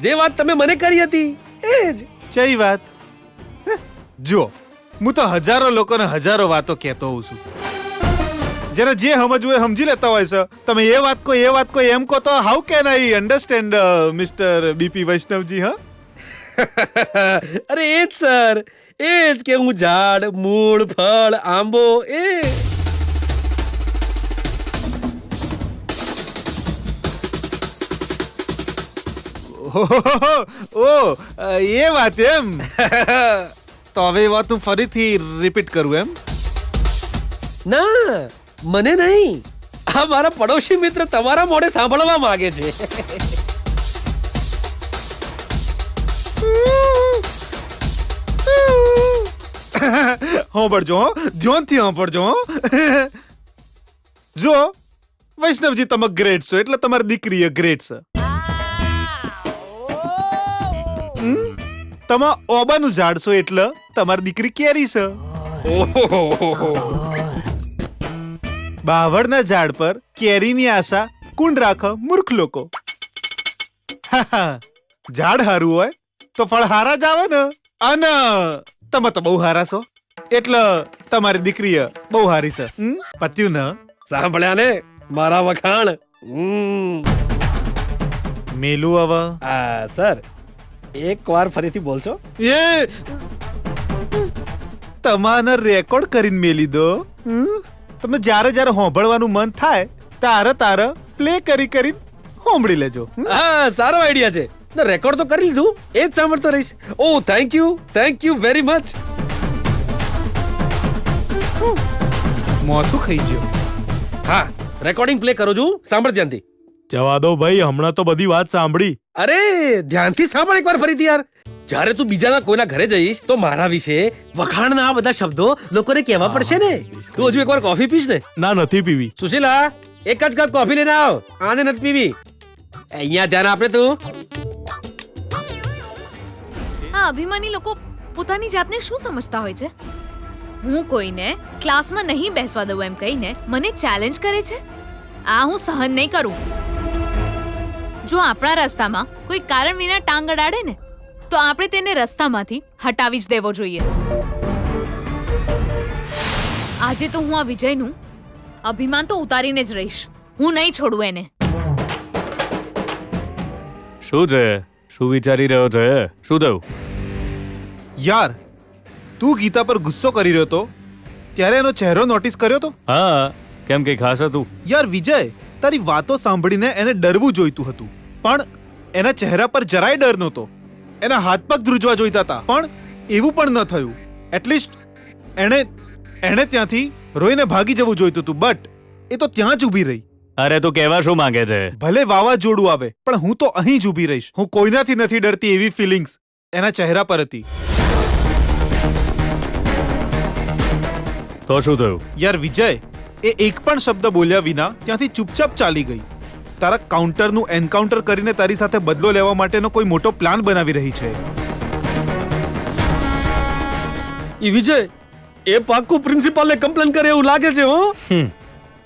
Speaker 8: જે વાત તમે મને કરી હતી એ જ.
Speaker 2: ચઈ વાત? જો હું તો હજારો લોકોને હજારો વાતો કહેતો હોઉં છું, જેને જે સમજવું એ સમજી લેતા હોય છે. તમે એ વાત કો એમ કહો તો how can I understand mister BP Vaishnavji? હા,
Speaker 8: અરે એ જ સર, એ જ કે હું ઝાડ, મૂળ, ફળ, આંબો એ
Speaker 2: ઓ એ વાત એમ? તો હવે એ વાત હું ફરીથી રિપીટ કરું એમ?
Speaker 8: ના, મને નહીં, આ મારા પડોશી મિત્ર તમારા મોઢે સાંભળવા માંગે છે.
Speaker 2: સાંભળજો, ધ્યાનથી સાંભળજો. જો વૈષ્ણવજી, તમે ગ્રેટ છો એટલે તમારી દીકરી ગ્રેટ છે. તમે ઓબાનું ઝાડ છો એટલે તમારી દીકરી કેરી છે. બાવળના ઝાડ પર કેરીની આશા કોણ રાખે? મૂર્ખ લોકો. ઝાડ હારું હોય તો ફળ હારા જ આવે ને. અને તમે તો બહુ હારા છો એટલે તમારી દીકરી બહુ હારી છે. પત્યું ને?
Speaker 8: સાંભળ્યા ને મારા વખાણ?
Speaker 2: મેલું હવે
Speaker 8: સર એક વાર ફરીથી બોલશો?
Speaker 2: એ તમારે રેકોર્ડ કરીને મેલી દો. તમે જ્યારે જ્યારે હોંભળવાનું મન થાય તારે પ્લે કરી હોંભળી લેજો.
Speaker 8: હા, સારો આઈડિયા છે ને. રેકોર્ડ તો કરી લીધું, એ જ સાંભળતો રહીશ. ઓ થેન્ક યુ વેરી મચ.
Speaker 2: મોથું ખાઈ ગયો.
Speaker 8: હા, રેકોર્ડિંગ પ્લે કરું છું, સાંભળ ધ્યાનથી.
Speaker 1: જવા દો ભાઈ, હમણાં તો બધી વાત સાંભળી.
Speaker 8: અરે ધ્યાનથી સાંભળ એકવાર ફરીથી યાર. જ્યારે તું બીજાના કોઈના ઘરે જઈશ તો મારા વિશે વખાણના આ બધા શબ્દો લોકોને કહેવા પડશે ને. તું હજુ એકવાર કોફી પીશ ને?
Speaker 1: ના, નથી પીવી.
Speaker 8: સુશીલા, એક જ કપ કોફી લઈને આવ. આને નથી પીવી. અહીંયા ધ્યાન આપે તું.
Speaker 5: આ અભિમાની લોકો પોતાની જાતને શું સમજતા હોય છે? હું કોઈને ક્લાસમાં નહીં બેસવા દઉં એમ કહીને મને ચેલેન્જ કરે છે. આ હું સહન નહીં કરું. જો આપણા રસ્તામાં કોઈ કારણ વિના ટાંગ અડાડે ને તો આપણે તેને રસ્તામાંથી હટાવી જ દેવો જોઈએ. આજે તો હું આ વિજયનું અભિમાન તો ઉતારીને જ રહીશ. હું નહીં છોડું એને.
Speaker 1: શું છે? શું વિચારી રહ્યો છે? શું થયું?
Speaker 2: યાર, તું ગીતા પર ગુસ્સો કરી રહ્યો તો ત્યારે એનો ચહેરો નોટિસ કર્યો તો?
Speaker 1: હા, કેમ કે ખાસ હતું?
Speaker 2: યાર વિજય, તારી વાતો સાંભળીને એને ડરવું જોઈતું હતું, પણ એના ચહેરા પર જરાય ડર નહોતો. એના હાથ પગ ધ્રુજવા જોઈતા હતા, પણ એવું પણ ન થયું. એટલીસ્ટ એણે ત્યાંથી રોઈને ભાગી જવું જોઈતું હતું, બટ એ તો ત્યાં જ ઊભી રહી.
Speaker 1: અરે તું કહેવા શું માંગે છે?
Speaker 2: ભલે વાવાઝોડું આવે પણ હું તો અહીં જ ઊભી રહીશ. હું કોઈનાથી નથી ડરતી એવી ફિલિંગ્સ એના ચહેરા પર હતી.
Speaker 1: તો શું થયું?
Speaker 2: યાર વિજય, એ એક પણ શબ્દ બોલ્યા વિના ત્યાંથી ચૂપચાપ ચાલી ગઈ. તારા કાઉન્ટરનું એન્કાઉન્ટર કરીને તારી સાથે બદલો લેવા માટેનો કોઈ મોટો પ્લાન બનાવી રહી છે.
Speaker 8: ઈ વિજય, એ પાક્કું પ્રિન્સિપાલને કમ્પ્લેન કરે એવું લાગે છે. હો,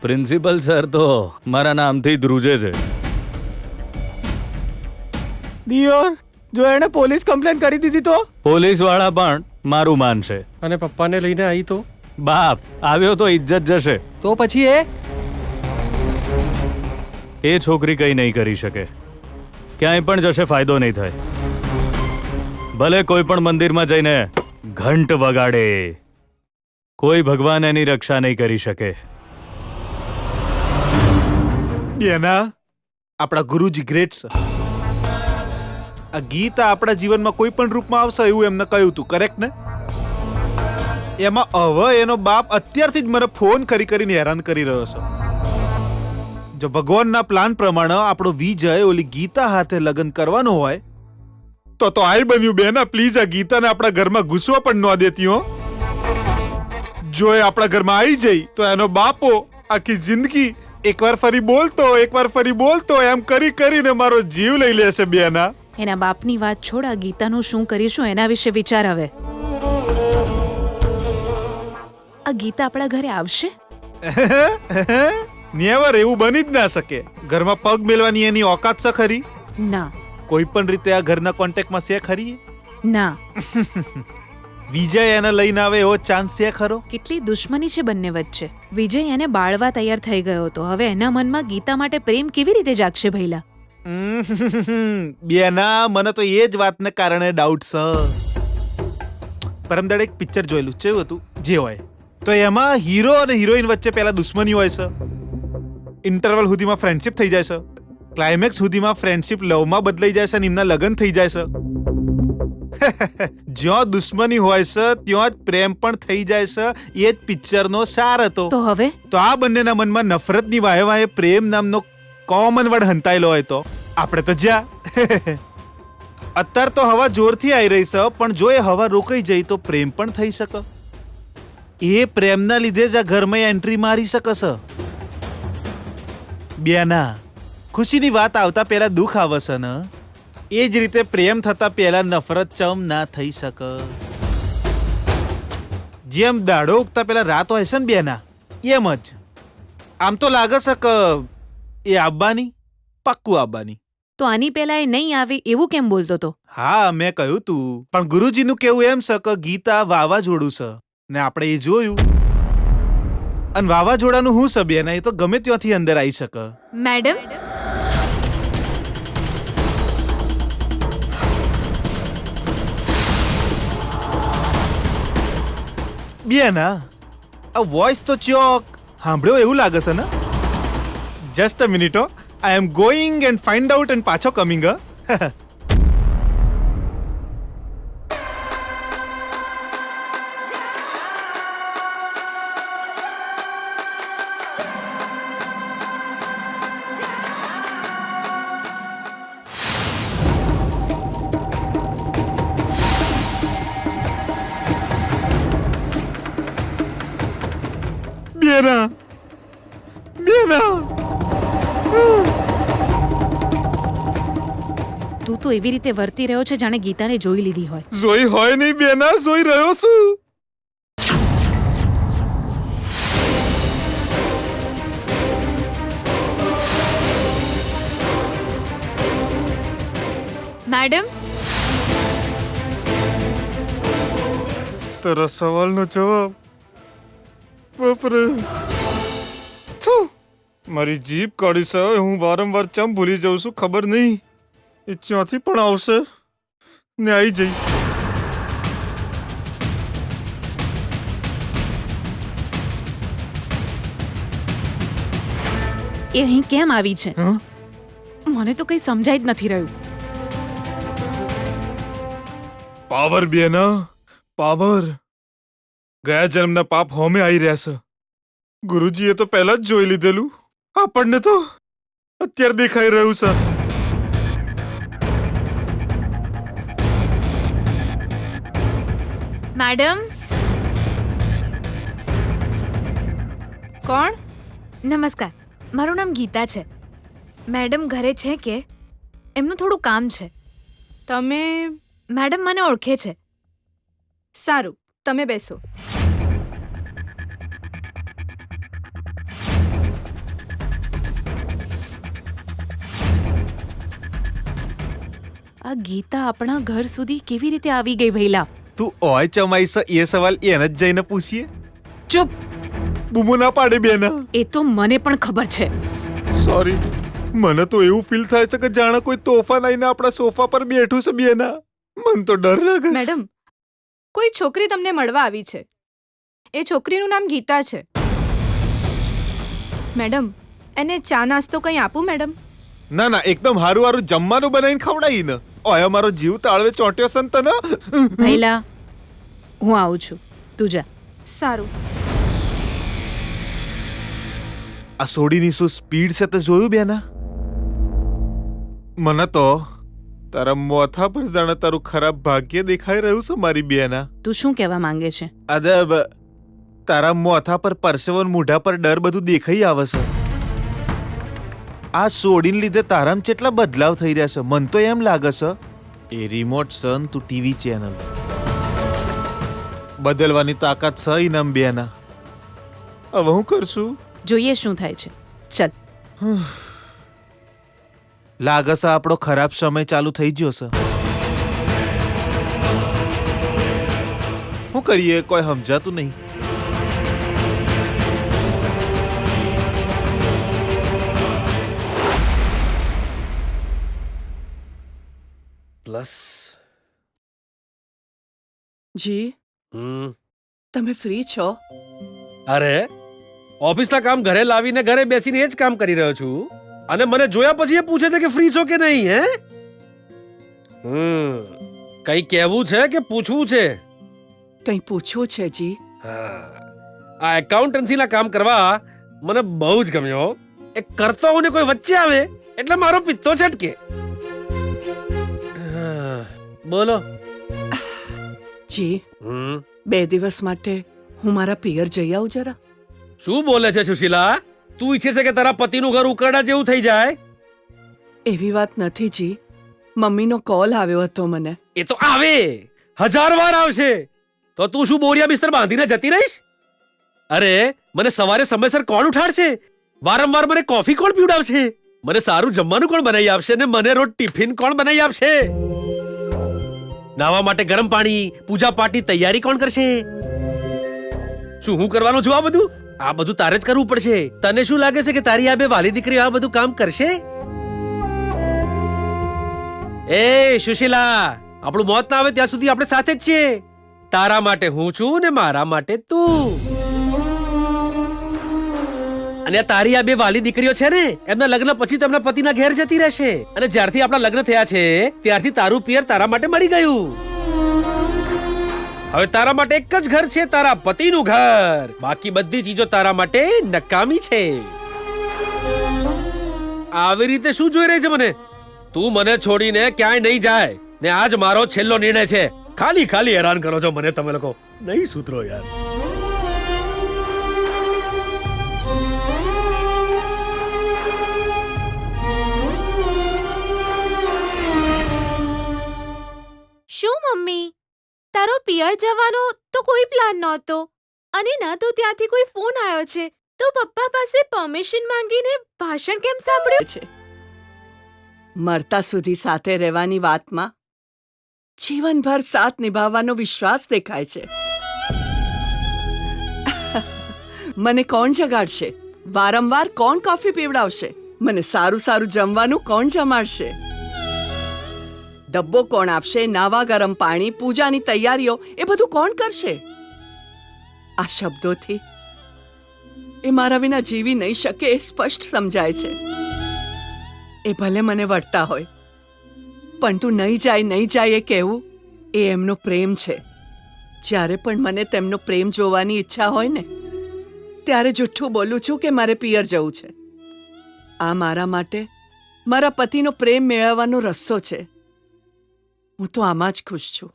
Speaker 1: પ્રિન્સિપલ સર તો મારા નામથી ધ્રુજે છે.
Speaker 10: દિયોર, જો એને પોલીસ કમ્પ્લેન કરી દીધી તો?
Speaker 1: પોલીસ વાળા પણ મારું માનશે.
Speaker 6: અને પપ્પાને લઈને આવી તો?
Speaker 1: બાપ આવ્યો તો ઇજ્જત જશે.
Speaker 10: તો પછી
Speaker 1: એ છોકરી કઈ નહીં કરી શકે. ક્યાંય પણ જશે ફાયદો નહીં થાય. ભલે કોઈ પણ મંદિરમાં જઈને ઘંટ વગાડે, કોઈ ભગવાન એની રક્ષા નહીં કરી શકે.
Speaker 2: બેના, આપણા ગુરુજી ગ્રેટ છે. આ ગીતા આપણા જીવનમાં કોઈ પણ રૂપમાં આવશે એવું એમને કહ્યું તું, કરેક્ટ ને? એમાં હવે એનો બાપ અત્યારથી જ મને ફોન કરીને હેરાન કરી રહ્યો છે. જો ભગવાનના પ્લાન પ્રમાણે આપણો વિજય ઓલી ગીતા હાથે લગ્ન કરવાનો હોય તો આઈ બન્યું. બેના પ્લીઝ આ ગીતાને આપણા ઘરમાં ઘૂસવા પણ ન દેતી હો. જો એ આપણા ઘરમાં આવી જઈ તો એનો બાપો આખી જિંદગી એકવાર ફરી બોલતો એમ કરી કરીને મારો જીવ લઈ લેશે બેના.
Speaker 3: એના બાપની વાત છોડ, આ ગીતાનું શું કરીશું એના વિશે વિચાર હવે. આ ગીતા આપણા ઘરે આવશે?
Speaker 2: નેવર, એવું બની જ ના શકે. ઘરમાં પગ મેલવાની એની ઓકાત છે ખરી?
Speaker 3: ના
Speaker 2: કોઈ પણ રીતે આ ઘરના કોન્ટેક્ટમાં છે ખરી?
Speaker 3: ના.
Speaker 2: વિજય એને લઈને આવે એવો ચાન્સ છે ખરો?
Speaker 3: કેટલી દુશ્મની છે બંને વચ્ચે. વિજય એને બાળવા તૈયાર થઈ ગયો હતો, હવે એના મનમાં ગીતા માટે પ્રેમ કેવી રીતે જાગશે ભઈલા?
Speaker 2: બેના, મને તો એ જ વાતને કારણે ડાઉટ છે. પરમદાડે એક પિક્ચર જોયેલું છે, એવું હતું જે હોય તો એમાં હીરો અને હિરોઈન વચ્ચે પહેલા દુશ્મની હોય છે, ઇન્ટરવલ સુધીમાં ફ્રેન્ડશિપ થઈ જાય છે, ક્લાઇમેક્સ સુધીમાં ફ્રેન્ડશિપ લવમાં બદલાઈ જાય છે અને એમના લગ્ન થઈ જાય છે. જ્યાં દુશ્મની હોય છે ત્યાં જ પ્રેમ પણ થઈ જાય છે. એ જ પિક્ચરનો સાર હતો.
Speaker 3: તો હવે
Speaker 2: તો આ બંનેના મનમાં નફરતની વાહે વાહે પ્રેમ નામનો કોમન વર્ડ હંતાયેલો હોય તો આપણે તો જ્યાં. અત્યારે તો હવા જોરથી આવી રહી છે, પણ જો એ હવા રોકાઈ જાય તો પ્રેમ પણ થઈ શકે. એ પ્રેમના લીધે જ આ ઘરમાં એન્ટ્રી મારી શકે છે. બેના, ખુશીની વાત આવતા પહેલા દુઃખ આવે છે ને, એ જ રીતે પ્રેમ થતા પહેલા નફરત ચમ ના થઈ શકે. જેમ દાડો ઉગતા પહેલા રાત હોય છે ને બેના, એમ જ આમ તો લાગે છે કે એ આવવાની, પાક્કું આવવાની.
Speaker 3: તો આની પહેલા એ નહીં આવી એવું કેમ બોલતો તો?
Speaker 2: હા, મેં કહ્યું તું, પણ ગુરુજીનું કેવું એમ છે કે ગીતા વાવાઝોડું છે ને આપણે એ જોયું. અને વાવાઝોડાનું શું છે બેના, એ તો ગમે ત્યાંથી અંદર આવી શકે.
Speaker 5: મેડમ,
Speaker 2: બેના, આ વોઇસ તો ચોક સાંભળ્યો એવું લાગે છે ને. Just a minute, I am going and find out and પાછો કમિંગ. બેના, બેના,
Speaker 3: તું તો એવી રીતે વર્તી રહ્યો છે જાણે ગીતાને જોઈ લીધી હોય.
Speaker 2: જોઈ હોય નહીં બેના, જોઈ રહ્યો છું.
Speaker 5: મેડમ,
Speaker 2: તારા સવાલનો જવાબ બાપરે. મારી જીભ કાઢી છે, હું વારંવાર ચમ ભૂલી જાઉં છું ખબર નહીં. એ ક્યાંથી પણ આવશે ને આવી જઈ.
Speaker 3: એ અહીં કેમ આવી છે? મને તો કંઈ સમજાય જ નથી રહ્યું.
Speaker 2: પાવર બેના, પાવર. ગયા જન્મના પાપ હોમે આવી રહ્યા છે. ગુરુજીએ તો પહેલા જ જોઈ લીધેલું, આપણને તો અત્યારે દેખાઈ રહ્યું છે.
Speaker 5: મેડમ.
Speaker 9: કોણ?
Speaker 5: નમસ્કાર, મારું નામ ગીતા છે. મેડમ ઘરે છે કે? એમનું થોડું કામ છે.
Speaker 9: તમે?
Speaker 5: મેડમ મને ઓળખે છે.
Speaker 9: સારું, તમે બેસો.
Speaker 3: આ ગીતા આપણા ઘર સુધી કેવી રીતે આવી ગઈ ભઈલા?
Speaker 2: તું ઓય ચમાઈ છે એ સવાલ એને જ જઈને પૂછીએ.
Speaker 3: ચૂપ!
Speaker 2: બૂમો ના પાડે બેના.
Speaker 3: એ તો મને પણ ખબર છે.
Speaker 2: સોરી, મને તો એવું ફીલ થાય છે કે જાણે કોઈ તોફાન આવીને આપણા સોફા પર બેઠું છે બેના. મન તો ડર લાગે છે.
Speaker 9: મેડમ, કોઈ છોકરી તમને મળવા આવી છે. એ છોકરીનું નામ ગીતા છે. મેડમ, એને ચા નાસ્તો કંઈ આપું મેડમ?
Speaker 2: ના ના, એકદમ હારું હારું જમવાનું બનાવીને ખવડાવીને. ઓય મારો જીવ તાળવે ચોંટ્યો છે ને તને.
Speaker 3: ભઈલા, હું આવું છું, તું જા.
Speaker 9: સારું.
Speaker 2: આ સોડીની શું સ્પીડ છે તે જોયું બેના? મને તો તારા મોથા પર જાણે તારું ખરાબ ભાગ્ય દેખાઈ રહ્યું છે મારી બેના.
Speaker 3: તું શું કહેવા માંગે છે?
Speaker 2: અદબ તારા મોથા પર પરસેવો ને મોઢા પર ડર બધું દેખાઈ આવે છે. આ સોડીને લીધે તારામાં કેટલા બદલાવ થઈ રહ્યા છે. મન તો એમ લાગે છે એ રિમોટ સન તું ટીવી ચેનલ બદલવાની તાકાત છે ઇનામ બેના. હવે હું કરશું?
Speaker 3: જોઈએ શું થાય છે. ચલ.
Speaker 2: લાગે છે આપણો ખરાબ સમય ચાલુ થઈ ગયો છે. શું કરીએ કોઈ સમજાતું નહીં.
Speaker 8: પ્લસ
Speaker 7: જી તમે ફ્રી છો?
Speaker 8: અરે ઓફિસના કામ ઘરે લાવીને ઘરે બેસીને એ જ કામ કરી રહ્યો છું અને મને જોયા પછી એ પૂછે છે કે ફ્રી છો કે નહીં. હે કઈ કહેવું છે કે પૂછવું છે?
Speaker 7: કંઈ પૂછવું છે જી.
Speaker 8: આ એકાઉન્ટન્સીના કામ કરવા મને બહુ જ ગમ્યો. એ કરતો હું ને કોઈ વચ્ચે આવે એટલે મારો પિત્તો છટકે. બોલો.
Speaker 7: જી 2 દિવસ માટે હું મારા પિયર જઈ આવું જરા.
Speaker 8: શું બોલે છે સુશીલા? તું ઈચ્છે છે કે તારા પતિનું ઘર ઉકરડા જેવું થઈ જાય?
Speaker 7: એવી વાત નથી જી. મમ્મીનો કોલ આવ્યો હતો મને.
Speaker 8: એ તો આવે, 1000 વાર આવશે. તો તું શું બોરિયા બિસ્તર બાંધીને જતી રહીશ? અરે મને સવારે સમયસર કોણ ઉઠાડશે? વારંવાર મને કોફી કોણ પીવડાવશે? મને સારું જમવાનું કોણ બનાવી આપશે ને મને રોજ ટિફિન કોણ બનાવી આપશે? નાવા માટે ગરમ પાણી, પૂજા પાઠની તૈયારી કોણ કરશે? શું હું કરવાનો છું આ બધું? આ બધું તારે જ કરવું પડશે. તને શું લાગે છે કે તારી આ બે વાલી દીકરીઓ આ બધું કામ કરશે? એ સુશીલા, આપણું મોત ના આવે ત્યાં સુધી આપણે સાથે જ છીએ. તારા માટે હું છું ને મારા માટે તું. અને તારી આ બે વાલી દીકરીઓ છે ને, એમના લગ્ન પછી તેમના પતિના ઘેર જતી રહેશે. અને જ્યારથી આપણા લગ્ન થયા છે ત્યારથી તારું પિયર તારા માટે મરી ગયું. હવે તારા માટે એક જ ઘર છે, તારા પતિનું ઘર. બાકી બધી ચીજો તારા માટે નકામી છે. આવી રીતે શું જોઈ રહી છે મને? તું મને છોડીને ક્યાંય નહીં જાય ને આજ મારો છેલ્લો નિર્ણય છે. ખાલી ખાલી હેરાન કરો છો મને તમે લોકો. નહીં સુધરો યાર.
Speaker 9: શું મમ્મી, તારો પિયર જવાનો તો કોઈ પ્લાન નહોતો અને ના તો ત્યાંથી કોઈ ફોન આવ્યો છે, તો પપ્પા પાસે પરમિશન માંગીને ભાષણ કેમ સાંભળ્યું
Speaker 7: છે મરતા સુધી સાથે રહેવાની વાતમાં જીવનભર સાથ નિભાવવાનો વિશ્વાસ દેખાય છે. મને કોણ જગાડશે? વારંવાર કોણ કોફી પીવડાવશે? મને સારું સારું જમવાનું કોણ જમાડશે? ડબ્બો કોણ આપશે? નાવા ગરમ પાણી, પૂજાની તૈયારીઓ એ બધું કોણ કરશે? આ શબ્દોથી એ મારા વિના જીવી નહીં શકે એ સ્પષ્ટ સમજાય છે. એ ભલે મને વળતા હોય, પણ તું નહીં જાય એ કહેવું એ એમનો પ્રેમ છે. જ્યારે પણ મને તેમનો પ્રેમ જોવાની ઈચ્છા હોય ને ત્યારે જુઠ્ઠું બોલું છું કે મારે પિયર જવું છે. આ મારા માટે મારા પતિનો પ્રેમ મેળવવાનો રસ્તો છે. હું તો આમાં જ ખુશ છું.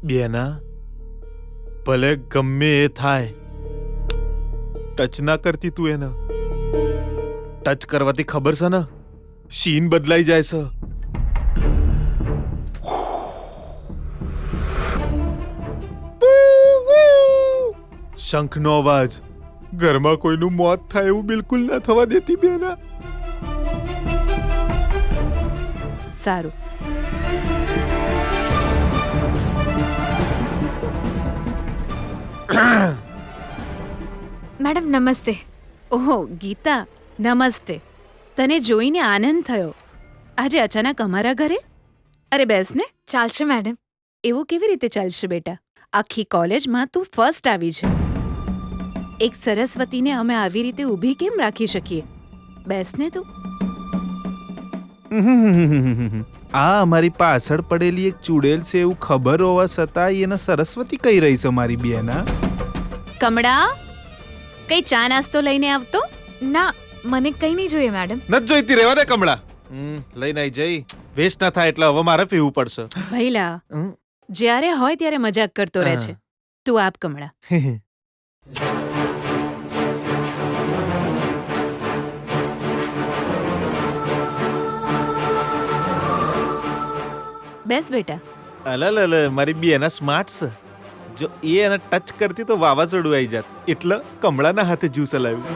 Speaker 2: બેના, ભલે ગમે એ થાય, ટચ ના કરતી તું એને. ટચ કરવાથી ખબર છે ને સીન બદલાઈ જાય છે. શંખનો અવાજ. ઘરમાં કોઈનું મોત થાય એવું બિલકુલ ના થવા દેતી બેના.
Speaker 3: સારું.
Speaker 5: મેડમ નમસ્તે.
Speaker 3: ઓહો ગીતા, નમસ્તે. તને જોઈને આનંદ થયો. આજે અચાનક અમારા ઘરે? અરે બેસ ને.
Speaker 5: ચાલશે મેડમ.
Speaker 3: એવું કેવી રીતે ચાલશે બેટા? આખી કોલેજમાં તું ફર્સ્ટ આવી છે. એક સરસ્વતીને અમે આવી રીતે ઊભી કેમ રાખી શકીએ? બેસ ને તું.
Speaker 2: આ અમારી પાછળ પડેલી એક ચૂડેલ છે એવું ખબર હોવા છતાં એને સરસ્વતી કહી રહી છે મારી બેના.
Speaker 3: કમળા કઈ ચા નાસ્તો લઈને આવતો.
Speaker 5: ના મને કંઈ નહીં જોઈએ મેડમ.
Speaker 2: નથી જોઈતી, રહેવા દે કમળા. લઈને આવી જઈ, વેસ્ટ ના થાય એટલે હવે મારે પીવું પડશે.
Speaker 3: ભઈલા
Speaker 2: હમ.
Speaker 3: જ્યારે હોય ત્યારે મજાક કરતો રહે છે. તું આપ કમળા. બેસ બેટા.
Speaker 2: અલલ મારી બેના સ્માર્ટ છે. જો એ એને ટચ કરતી તો વાવાઝોડું આવી જાત, એટલે કમળાના હાથે જ્યુસ હલાવ્યું.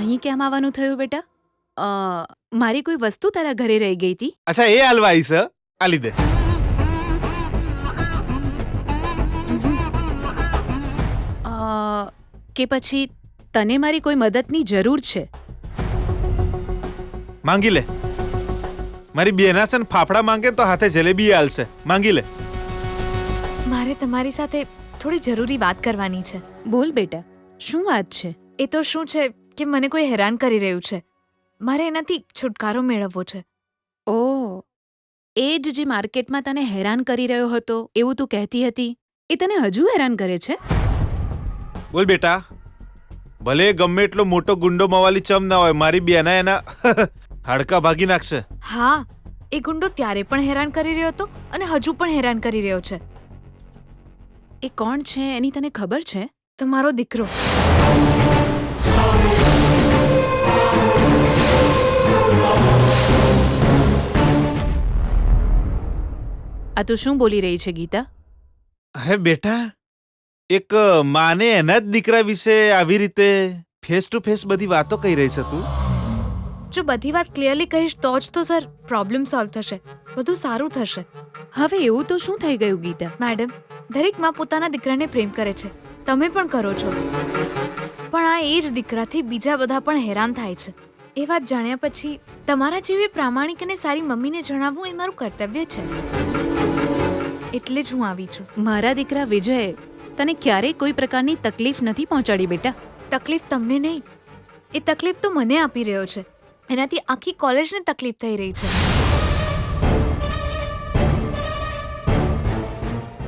Speaker 3: અહીં કેમ આવવાનું થયું બેટા? મારી કોઈ વસ્તુ તારા ઘરે રહી ગઈ હતી?
Speaker 2: અચ્છા, એ હાલવા આવી છે, આ લીધે.
Speaker 3: કે પછી તને મારી કોઈ મદદની જરૂર છે?
Speaker 2: માંગી લે. મારી બેના છે ને ફાફડા માંગે તો હાથે જલેબી હાલશે. માંગી લે.
Speaker 5: મારે તમારી સાથે થોડી જરૂરી વાત કરવાની છે.
Speaker 3: બોલ બેટા, શું વાત છે?
Speaker 5: એ તો શું છે કે મને કોઈ હેરાન કરી રહ્યું છે. મારે એનાથી છુટકારો મેળવવો છે.
Speaker 3: ઓહ, એ જ જે માર્કેટમાં તને હેરાન કરી રહ્યો હતો એવું તું કહેતી હતી, એ તને હજુ હેરાન કરે છે?
Speaker 2: બોલ બેટા, ભલે ગમે એટલો મોટો ગુંડો મવાલી ચમ ના હોય, મારી બેના એના હાડકા ભાગી નાખશે.
Speaker 5: હા, એ ગુંડો ત્યારે પણ હેરાન કરી રહ્યો હતો અને હજુ પણ હેરાન કરી રહ્યો છે.
Speaker 3: એ કોણ છે એની તને ખબર છે?
Speaker 5: તમારો દીકરો.
Speaker 3: આ તું શું બોલી રહી છે ગીતા?
Speaker 2: અરે બેટા, એક માને એના જ દીકરા વિશે આવી રીતે ફેસ ટુ ફેસ બધી વાતો કહી રહી છે તું?
Speaker 5: જો બધી વાત ક્લિયરલી કહીશ તો જ તો સર પ્રોબ્લેમ સોલ્વ થશે, બધું સારું થશે.
Speaker 3: હવે એવું તો શું થઈ ગયું ગીતા?
Speaker 5: મેડમ, દરેક માં પોતાના દીકરાને પ્રેમ કરે છે, તમે પણ કરો છો. પણ આ એ જ દીકરાથી બીજા બધા પણ હેરાન થાય છે. એ વાત જાણ્યા પછી તમારા જેવી પ્રામાણિક અને સારી મમ્મીને જણાવવું એ મારું કર્તવ્ય છે. એટલે જ હું આવી છું.
Speaker 3: મારા દીકરા વિજય તને ક્યારેય કોઈ પ્રકારની તકલીફ નથી પહોંચાડી બેટા.
Speaker 5: તકલીફ તમને નહીં, એ તકલીફ તો મને આપી રહ્યો છે. એનાથી આખી કોલેજને તકલીફ થઈ રહી છે.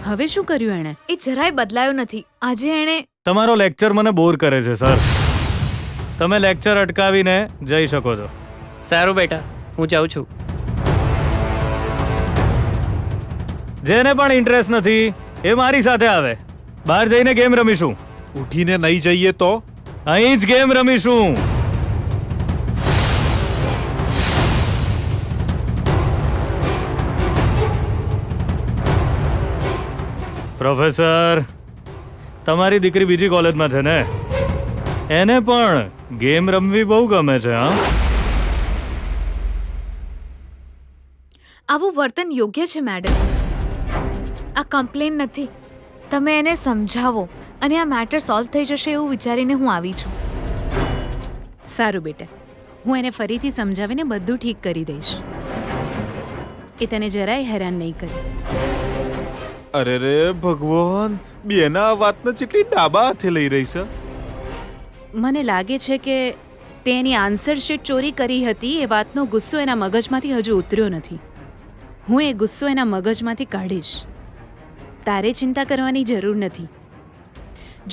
Speaker 3: હવે શું કર્યું એણે?
Speaker 5: એ જરાય બદલાયો નથી. આજે એણે
Speaker 1: તમારો લેક્ચર મને બોર કરે છે સર. તમે લેક્ચર અટકાવીને જઈ શકો છો.
Speaker 4: સારું બેટા, હું જાઉં છું.
Speaker 1: જેને પણ ઇન્ટરેસ્ટ નથી એ મારી સાથે આવે. બહાર જઈને ગેમ રમીશું.
Speaker 2: ઉઠીને નહીં જઈએ તો?
Speaker 1: અહીં જ ગેમ રમીશું. પ્રોફેસર, તમારી દીકરી બીજી કોલેજમાં છે ને? એને પણ ગેમ રમવી બહુ ગમે છે. હા,
Speaker 5: આવું વર્તન યોગ્ય છે મેડમ. આ કમ્પ્લેન નથી. તમે એને સમજાવો અને આ મેટર સોલ્વ થઈ જશે એવું વિચારીને હું આવી છું.
Speaker 3: સારું બેટા, હું એને ફરીથી સમજાવીને બધું ઠીક કરી દઈશ. એ તને જરાય હેરાન નહીં કરે.
Speaker 2: અરે રે ભગવાન, બેના આ વાતને જેટલી ડાબા હાથે લઈ રહી છે.
Speaker 3: મને લાગે છે કે તે એની આન્સર શીટ ચોરી કરી હતી એ વાતનો ગુસ્સો એના મગજમાંથી હજુ ઉતર્યો નથી. હું એ ગુસ્સો એના મગજમાંથી કાઢીશ. તારે ચિંતા કરવાની જરૂર નથી.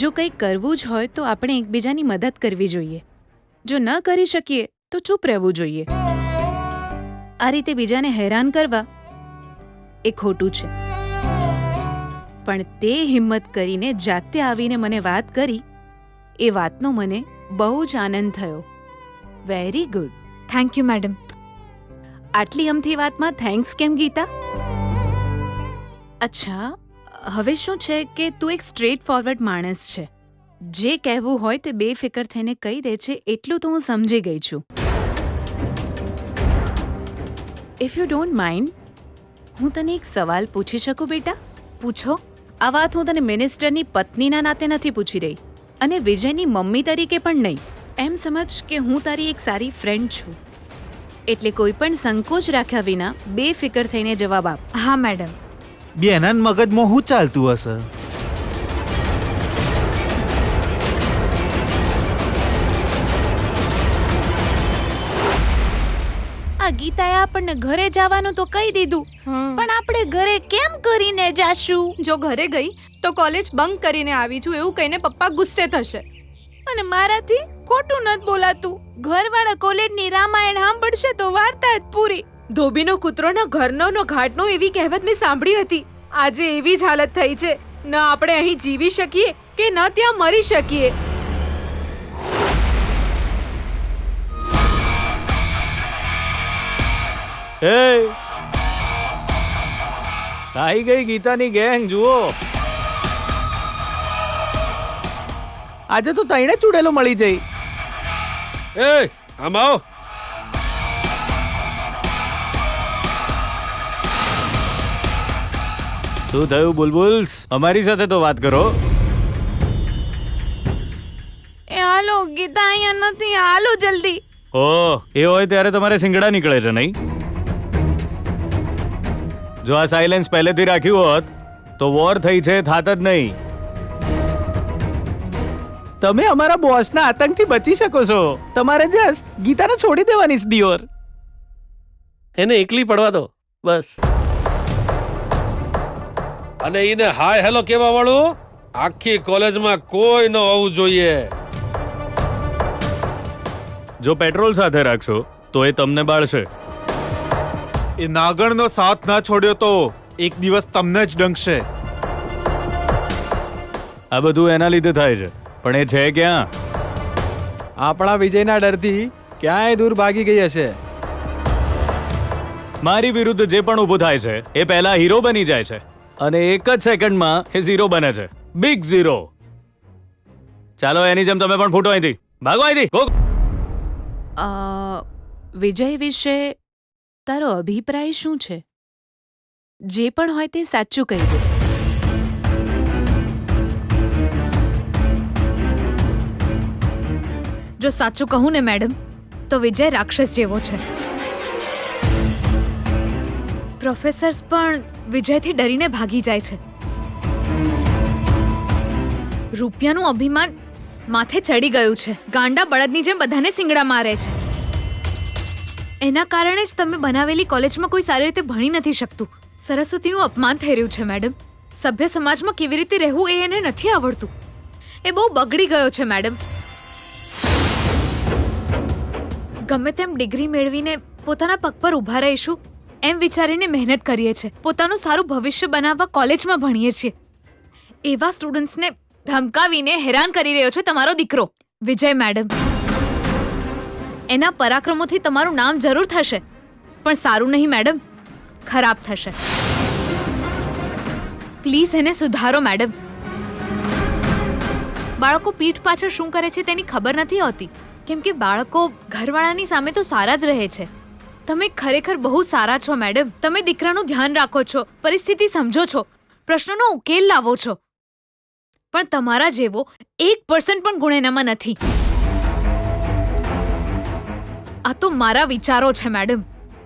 Speaker 3: જો કંઈક કરવું જ હોય તો આપણે એકબીજાની મદદ કરવી જોઈએ. જો ન કરી શકીએ તો ચૂપ રહેવું જોઈએ. આ રીતે બીજાને હેરાન કરવા એ ખોટું છે. પણ તે હિંમત કરીને જાતે આવીને મને વાત કરી એ વાતનો મને બહુ જ આનંદ થયો. Very good.
Speaker 5: Thank you madam.
Speaker 3: આટલી અમથી વાતમાં થેન્ક્સ કેમ ગીતા? અચ્છા, હવે શું છે કે તું એક સ્ટ્રેટ ફોરવર્ડ માણસ છે. જે કહેવું હોય તે બેફિકર થઈને કહી દે છે, એટલું તો હું સમજી ગઈ છું. ઇફ યુ ડોન્ટ માઇન્ડ, હું તને એક સવાલ પૂછી શકું બેટા?
Speaker 5: પૂછો.
Speaker 3: આ વાત હું તને મિનિસ્ટરની પત્નીના નાતે નથી પૂછી રહી અને વિજયની મમ્મી તરીકે પણ નહીં. એમ સમજ કે હું તારી એક સારી ફ્રેન્ડ છું. એટલે કોઈ પણ સંકોચ રાખ્યા વિના બેફિકર થઈને જવાબ આપ.
Speaker 5: હા મેડમ.
Speaker 2: બેના મગજમાં શું ચાલતું હશે?
Speaker 3: આ આ ગીતાએ આપણને ઘરે જવાનું તો કહી દીધું, પણ આપણે ઘરે કેમ કરીને જાશું?
Speaker 9: જો ઘરે ગઈ તો કોલેજ બંક કરીને આવી છું એવું કહીને પપ્પા ગુસ્સે થશે.
Speaker 3: અને મારાથી ખોટું નથી બોલાતું. ઘરવાળા કોલેજની રામાયણ સાંભળશે તો વાર્તા જ પૂરી.
Speaker 9: ધોબીનો કૂતરોના ઘરનો નો ઘાટનો એવી કહેવત મેં સાંભળી હતી. આજે એવી જ હાલત થઈ છે. ન આપણે અહીં જીવી શકીએ કે ન ત્યાં મરી શકીએ.
Speaker 10: આવી ગઈ ગીતાની ગેંગ, જુઓ. આજે તો તઈને ચૂડેલો મળી જઈ.
Speaker 8: એ આમ આવો.
Speaker 10: શું થયું બુલબુલ્સ? અમારી સાથે તો વાત કરો.
Speaker 3: એ હાલો, ગીતા અહીંયા નથી, હાલો જલ્દી.
Speaker 10: ઓહ, એ હોય ત્યારે તમારે સિંગડા નીકળે છે નહીં? જો આ સાયલેન્સ પહેલેથી રાખ્યું હોત તો વોર થઈ છે થાત જ નહીં. તમે અમારા બોસના આતંકથી બચી શકો છો. તમારે જસ્ટ ગીતાને છોડી દેવાની છે દિયોર.
Speaker 4: એને એકલી પડવા દો બસ.
Speaker 8: અને એને હાય હેલો કેવા વાળું આખી કોલેજમાં કોઈ ન હોવું જોઈએ.
Speaker 1: જો પેટ્રોલ સાથે રાખશો તો એ તમને બાળશે.
Speaker 2: એ નાગણનો સાથ ના છોડ્યો તો એક દિવસ તમને જ ડંકશે.
Speaker 1: આ બધું એના લીધે થાય છે, પણ એ છે ક્યાં?
Speaker 10: આપણા વિજયના ડરથી ક્યાંય દૂર ભાગી ગઈ હશે.
Speaker 1: મારી વિરુદ્ધ જે પણ ઊભું થાય છે એ પહેલા હીરો બની જાય છે અને એક જ સેકન્ડમાં એ ઝીરો બને છે. Big zero. ચાલો એની જેમ તમે પણ ફૂટો અહીંથી. ભાગો અહીંથી. ગો.
Speaker 3: વિજય વિશે તારો અભિપ્રાય શું છે? જે પણ હોય તે સાચું કહી દે.
Speaker 5: જો સાચું કહું ને મેડમ, તો વિજય રાક્ષસ જેવો છે. પ્રોફેસર્સ પણ વિજયથી ડરીને ભાગી જાય છે. રૂપિયાનું અભિમાન માથે ચડી ગયું છે. ગાંડા બળદની જેમ બધાને સિંગડા મારે છે. એના કારણે જ તમે બનાવેલી કોલેજમાં કોઈ સારી રીતે ભણી નથી શકતું. સરસ્વતીનું અપમાન થઈ રહ્યું છે મેડમ. સભ્ય સમાજમાં કેવી રીતે રહેવું એ એને નથી આવડતું. એ બહુ બગડી ગયો છે મેડમ. ગમે તેમ ડિગ્રી મેળવીને પોતાના પગ પર ઊભા રહીશું એમ વિચારીને મહેનત કરીએ છીએ. પોતાનું સારું ભવિષ્ય બનાવવા કોલેજમાં ભણીએ છીએ. એવા સ્ટુડન્ટ્સને ધમકાવીને હેરાન કરી રહ્યો છે તમારો દીકરો વિજય મેડમ. એના પરાક્રમોથી તમારું નામ જરૂર થશે, પણ સારું નહીં મેડમ, ખરાબ થશે. પ્લીઝ એને સુધારો મેડમ. બાળકો પીઠ પાછળ શું કરે છે તેની ખબર નથી હોતી, કેમ કે બાળકો ઘરવાળાની સામે તો સારા જ રહે છે. તમે ખરેખર બહુ સારા છો મેડમ. તમે દીકરાનું ધ્યાન રાખો છો, પરિસ્થિતિ સમજો છો, પ્રશ્નોનો ઉકેલ લાવો છો, પણ તમારા જેવો 1% પણ ગુણ એનામાં નથી. આ તો મારા વિચારો છે મેડમ.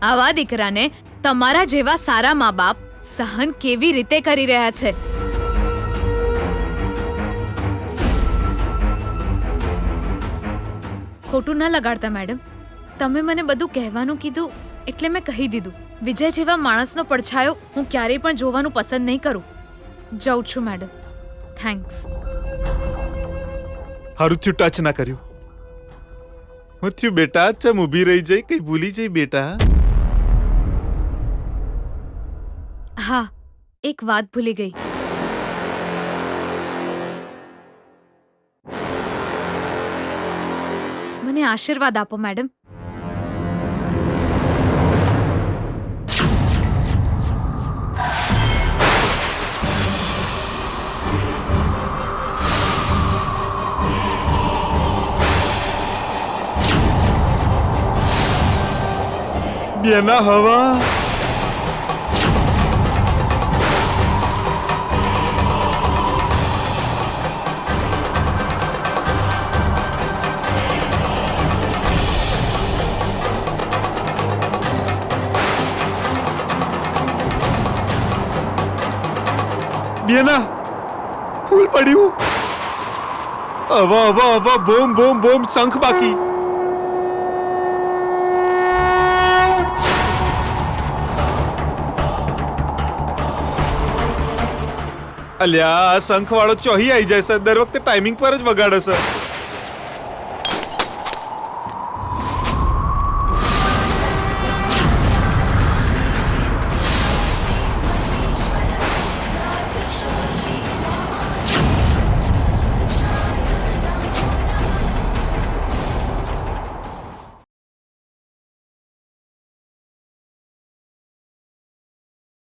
Speaker 5: આવા દીકરાને તમારા જેવા સારા મા બાપ સહન કેવી રીતે કરી રહ્યા છે? ખોટું ન લગાડતા મેડમ. તમે મને બધું કહેવાનું કીધું એટલે મેં કહી દીધું. વિજય જેવા માણસનો પડછાયો હું ક્યારેય પણ જોવાનું પસંદ નહીં કરું. જાઉં છું મેડમ. થેન્ક્સ.
Speaker 2: હારું થયું ટચ ના કર્યું. હું થયું બેટા, ચમ ઊભી રહી જઈ, કઈ ભૂલી જઈ બેટા?
Speaker 5: હા, એક વાત ભૂલી ગઈ. મને આશીર્વાદ આપો મેડમ.
Speaker 2: બેના હવા. બેના ફૂલ પડ્યું. હવા હવા હવા, બોમ બોમ બોમ, શંખ બાકી. અલ્યા આ શંખ વાળો ચોહી આવી જાય સર દર વખતે ટાઈમિંગ પર જ વગાડે સર